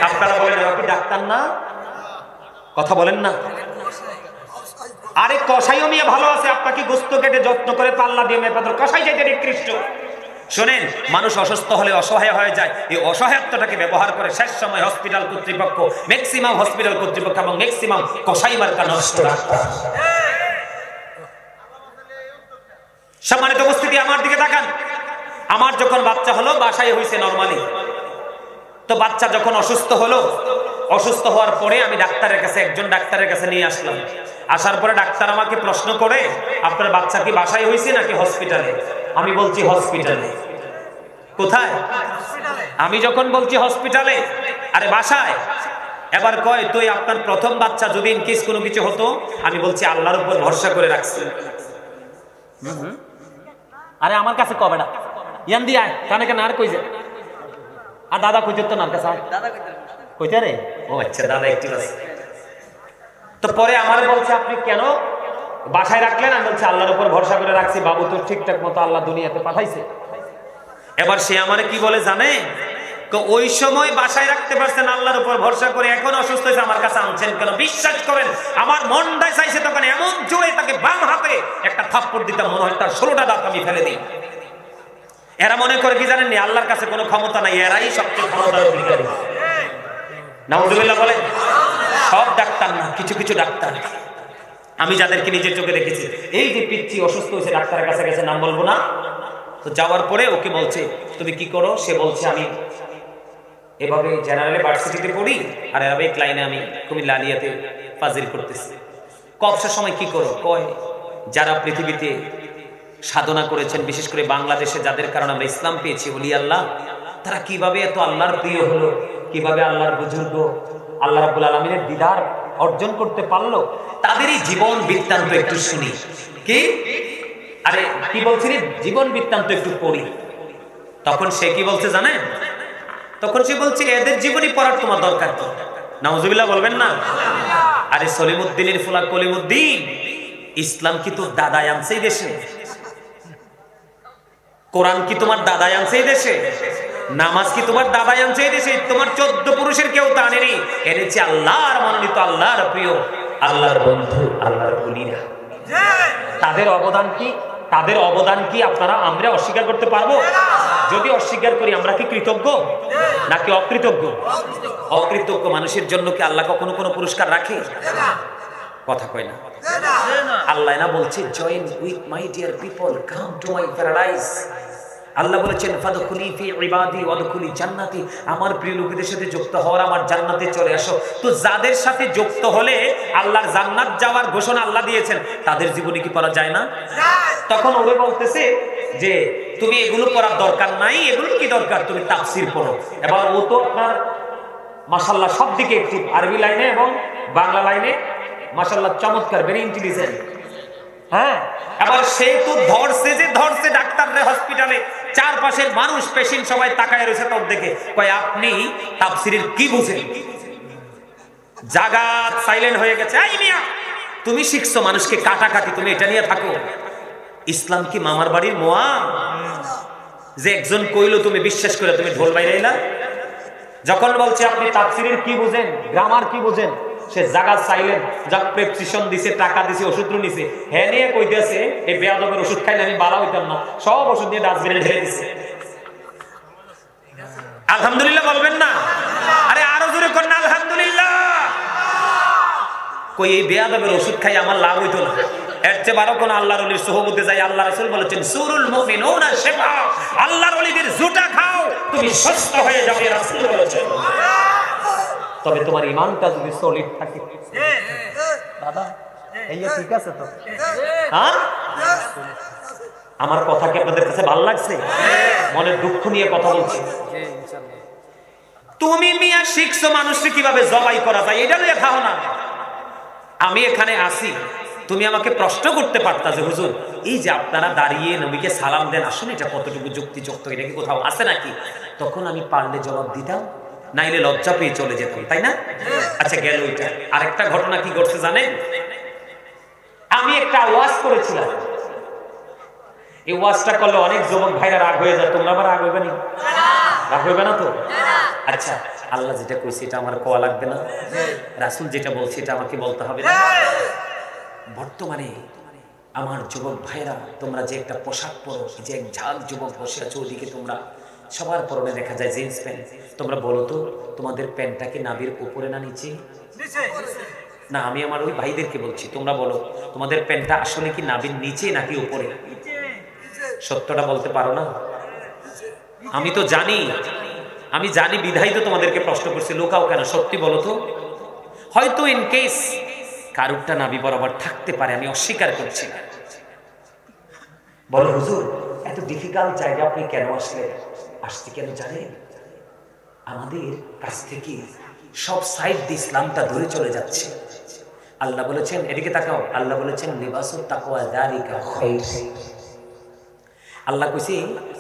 আপনারা বলেন কি ডাক্তার না? কথা বলেন না? আরে কসাইও নিয়ে ভালো আছে, আপনাকে গোস্ত কেটে যত্ন করে পাল্লা দিয়ে মেপে কসাই চাইতে নিকৃষ্ট। শোনেন, মানুষ অসুস্থ হলে অসহায় হয়ে যায়, এই অসহায়ত্বটাকে ব্যবহার করে শেষ সময় হসপিটাল কর্তৃপক্ষ, ম্যাক্সিমাম হসপিটাল কর্তৃপক্ষ এবং ম্যাক্সিমাম কসাই মার্কা নষ্ট ডাক্তার। সম্মানিত উপস্থিতি, আমার দিকে তাকান। আমার যখন বাচ্চা হলো, বাসায় হয়েছে নরমালি, তো বাচ্চা যখন অসুস্থ হলো, অসুস্থ হওয়ার পরে আমি একজন ডাক্তারের কাছে নিয়ে আসলাম। আসার পরে ডাক্তার আমাকে প্রশ্ন করে, আপনার বাচ্চা কি বাসায় হয়েছে নাকি হসপিটালে? আমি বলছি হসপিটালে। কোথায়? আমি যখন বলছি হসপিটালে, আরে বাসায়। এবার কয়, তুই আপনার প্রথম বাচ্চা যদি ইনকেস কোনো কিছু হতো? আমি বলছি আল্লাহর উপর ভরসা করে রাখছি। আরে আমার কাছে কবে না ইয়ান দি আয় কানে কানে আর কই যে আর দাদা কইতে তো না কাছে দাদা কইতে রে। ও আচ্ছা, দাদা একটু আছে। তো পরে আমারে বলছে, আপনি কেন বাসায় রাখলেন? আমি বলছি আল্লাহর উপর ভরসা করে রাখছি, বাবু তো ঠিকঠাক মতো আল্লাহ দুনিয়াতে পাঠাইছে। এবার সে আমারে কি বলে জানে, ওই সময় বাসায় রাখতে পারছেন আল্লাহর উপর ভরসা করে, এখন অসুস্থ হয়েছে আমার কাছে আনছেন কেন? বিশ্বাস করেন আমার মনটাই চাইছে তখন এমন জোরে তাকে বাম হাতে একটা থাপ্পড় দিতাম, মনে হয় তার 16টা দাঁত আমি ফেলে দিই। এরা মনে করে কি জানেন, আল্লাহর কাছে কোনো ক্ষমতা নাই, এরাই সবচেয়ে ক্ষমতার অধিকারী। নাউজুবিল্লাহ বলে। সব ডাক্তার না, কিছু কিছু ডাক্তার আমি যাদেরকে নিজের চোখে দেখেছি। এই যে পিচ্ছি অসুস্থ হয়েছে, ডাক্তারের কাছে গেছে, নাম বলবো না। তো যাওয়ার পরে ওকে বলছে, তুমি কি করো? সে বলছে, আমি এভাবে জেনারেলে ভার্সিটিতে পড়ি, আর এভাবে ক্লাইনে আমি কুমিল্লা আলিয়াতে ফাজিল করতেছি। কবসার সময় কি করো? কয়, যারা পৃথিবীতে সাধনা করেছেন, বিশেষ করে বাংলাদেশে যাদের কারণে আমরা ইসলাম পেয়েছি, ওলি আল্লাহ, তারা কিভাবে এত আল্লাহর প্রিয় হলো, কিভাবে আল্লাহর বুজুর্গ আল্লাহ রাব্বুল আলামিনের দিদার অর্জন করতে পারলো, তাদেরই জীবন বৃত্তান্ত একটু শুনি। কি আরে কি বলছিলি? জীবন বৃত্তান্ত একটু পড়ি। তখন সে কি বলছে জানেন? তখন সে বলছে, এদের জীবনী পড়ার তোমার দরকার তো। নাউজুবিল্লাহ বলবেন না? আরে সলিমুদ্দিনের ফুলা কলিমুদ্দিন, ইসলাম কি তোর দাদাই আনছে এই দেশে? কোরআন কি তোমার দাদাই আনছে এই দেশে? নামাজ কি তোমার দাদাই আনছে এই দেশে? তোমার 14 পুরুষের কেউ তা আনেনি, এনেছে আল্লাহর মনোনীত, আল্লাহর প্রিয়, আল্লাহর বন্ধু, আল্লাহর ওলিরা। তাদের অবদান কি? তাদের অবদান কি আপনারা আমরা অস্বীকার করতে পারবো? যদি অস্বীকার করি, আমরা কি কৃতজ্ঞ নাকি অকৃতজ্ঞ? অকৃতজ্ঞ মানুষের জন্য কি আল্লাহ কখনো কোনো পুরস্কার রাখে? কথা কয় না। আল্লাহ না বলছে, join with my dear people, come to my paradise. আল্লাহ বলেছেন, ফাদখুলি ফি ইবাদি ওয়াদখুলি জান্নাতি, আমার প্রিয় লোকেদের সাথে যুক্ত হওয়ার, আমার জান্নাতে চলে আসো। তো যাদের সাথে যুক্ত হলে আল্লাহর জান্নাত যাওয়ার ঘোষণা আল্লাহ দিয়েছেন, তাদের জীবনে কি পড়া যায় না? তখন ওরে বলতেছে যে তুমি এগুলো পড়ার দরকার নাই, এগুলো কি দরকার, তুমি তাফসীর পড়ো। এবার ও তো আপনার মাশাআল্লাহ সব দিকে একটু আরবি লাইনে এবং বাংলা লাইনে মাশাআল্লাহ চমৎকার, ভেরি ইন্টেলিজেন্ট। হ্যাঁ, এবার সে তো ধরছে ডাক্তাররে হসপিটালে, চারপাশের মানুষ পেশেন্ট সবাই তাকায় রয়েছে তোর দেখে, কয় আপনি তাফসীরের কি বুঝেন? জাগাত সাইলেন্ট হয়ে গেছে। এই মিয়া, তুমি শিখছো মানুষকে কাটাকাটি, তুমি এটা নিয়ে থাকো? ইসলাম কি মামার বাড়ির মোয়া যে একজন কইলো তুমি বিশ্বাস করে তুমি ঢোল বাইরাইলা? যখন বলছে আপনি তাফসীরের কি বুঝেন, গ্রামার কি বুঝেন, সে জায়গা সাইলেন্ট, যা প্রেসক্রিপশন দিছে, টাকা দিছে, ওষুধ নিছে, হ্যাঁ নিয়ে কইতেছে এই বেয়াদবের ওষুধ খাইলে আমি বালা হইতাম না, সব ওষুধ নিয়ে ডাস্টবিনে ঢেলে দিছে। আলহামদুলিল্লাহ বলবেন না? আরে আরো জোরে করেন আলহামদুলিল্লাহ। কই এই বেয়াদবের ওষুধ খাই আমার লাভ হইতো না, এর চেয়ে বড় কোন আল্লাহর ওলির সোহবতে যাই। আল্লাহ রাসূল বলেছেন, সুরুল মুমিনুনা শিফা, আল্লাহর ওলিদের জুতা খাও তুমি সুস্থ হয়ে যাবে, রাসূল বলেছেন। তবে তোমার ঈমানটা যদি সলিড থাকে। দাদা এই ঠিক আছে তো? হ্যাঁ, আমার কথা কি আপনাদের কাছে ভালো লাগছে? মনের দুঃখ নিয়ে কথা বলছি। তুমি মিয়া শিখছো মানুষকে কিভাবে জবাই করা যায়, এটা নিয়ে খাও না। আমি এখানে আসি, তুমি আমাকে প্রশ্ন করতে পারতা যে হুজুর এই যে আপনারা দাঁড়িয়ে নবীকে সালাম দেন, আসলে এটা কতটুকু যুক্তিযুক্ত, এটা কি কোথাও আছে নাকি? তখন আমি পারলে জবাব দিতাম, নাইলে লজ্জা পেয়ে চলে যেতাম, তাই না? আচ্ছা গেল ওইটা। আরেকটা ঘটনা কি ঘটছে জানেন? আমি একটা ওয়াজ করেছিলাম, এই ওয়াজটা করলে অনেক যুবক ভাইরা রাগ হয়ে যায়। তোমরা আবার রাগ হইবে না? রাগ হইবে না তো? আচ্ছা, আল্লাহ যেটা কইছে এটা আমার কোয়া লাগবে না, রাসূল যেটা বলছে এটা আমাকে বলতে হবে না। বর্তমানে আমার যুবক ভাইরা, তোমরা যে একটা পোশাক পরো, যে এক ঝাঁক যুবক বসে আছে ওদিকে, তোমরা সবার পরনে দেখা যায় জিন্স প্যান্ট। তোমরা বলো তো তোমাদের প্যান্টটা কি নাভির উপরে না নিচে? না, আমি আমার ওই ভাইদেরকে বলছি, তোমরা বলো তোমাদের প্যান্টটা আসলে কি নাভির নিচে নাকি উপরে? সত্যটা বলতে পারো না? আমি তো জানি আমি জানি বিধাই তো তোমাদেরকে প্রশ্ন করছি, লুকাও কেন, সত্যি বলো তো। হয়তো ইন কেস কারুরটা নাভি বরাবর থাকতে পারে, আমি অস্বীকার করছি না। বলো হুজুর এত ডিফিকাল্ট জায়গা আপনি কেন আসলেন? আসছি কেন জানেন? আমাদের কাছ থেকে সব সাইড দিয়ে ইসলামটা দূরে চলে যাচ্ছে। আল্লাহ বলেছেন, এদিকে তাকাও, আল্লাহ বলেছেন লিবাসুত তাকওয়া যালিকা খায়র। আল্লাহ কইছে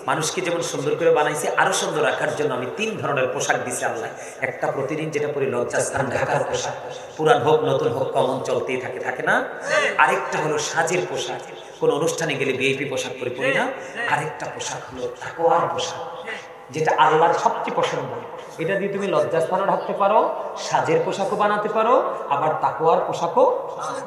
মানুষকে যেমন সুন্দর করে বানাইছে আরো সুন্দর রাখার জন্য আমি 3 ধরনের পোশাক দিছি আল্লাহ। একটা প্রতিদিন যেটা পরে লজ্জাস্থান ঢাকার পোশাক, পুরান হোক নতুন হোক কমন চলতেই থাকে, থাকে না? আরেকটা হলো সাজের পোশাক, কোন অনুষ্ঠানে গেলে ভিআইপি পোশাক পরে পরি না। আরেকটা পোশাক হলো তাকওয়ার পোশাক, যেটা আল্লাহর সবচেয়ে পছন্দ। এটা দিয়ে তুমি লজ্জাস্থানও ঢাকতে পারো, সাজের পোশাকও বানাতে পারো, আবার তাকওয়ার পোশাকও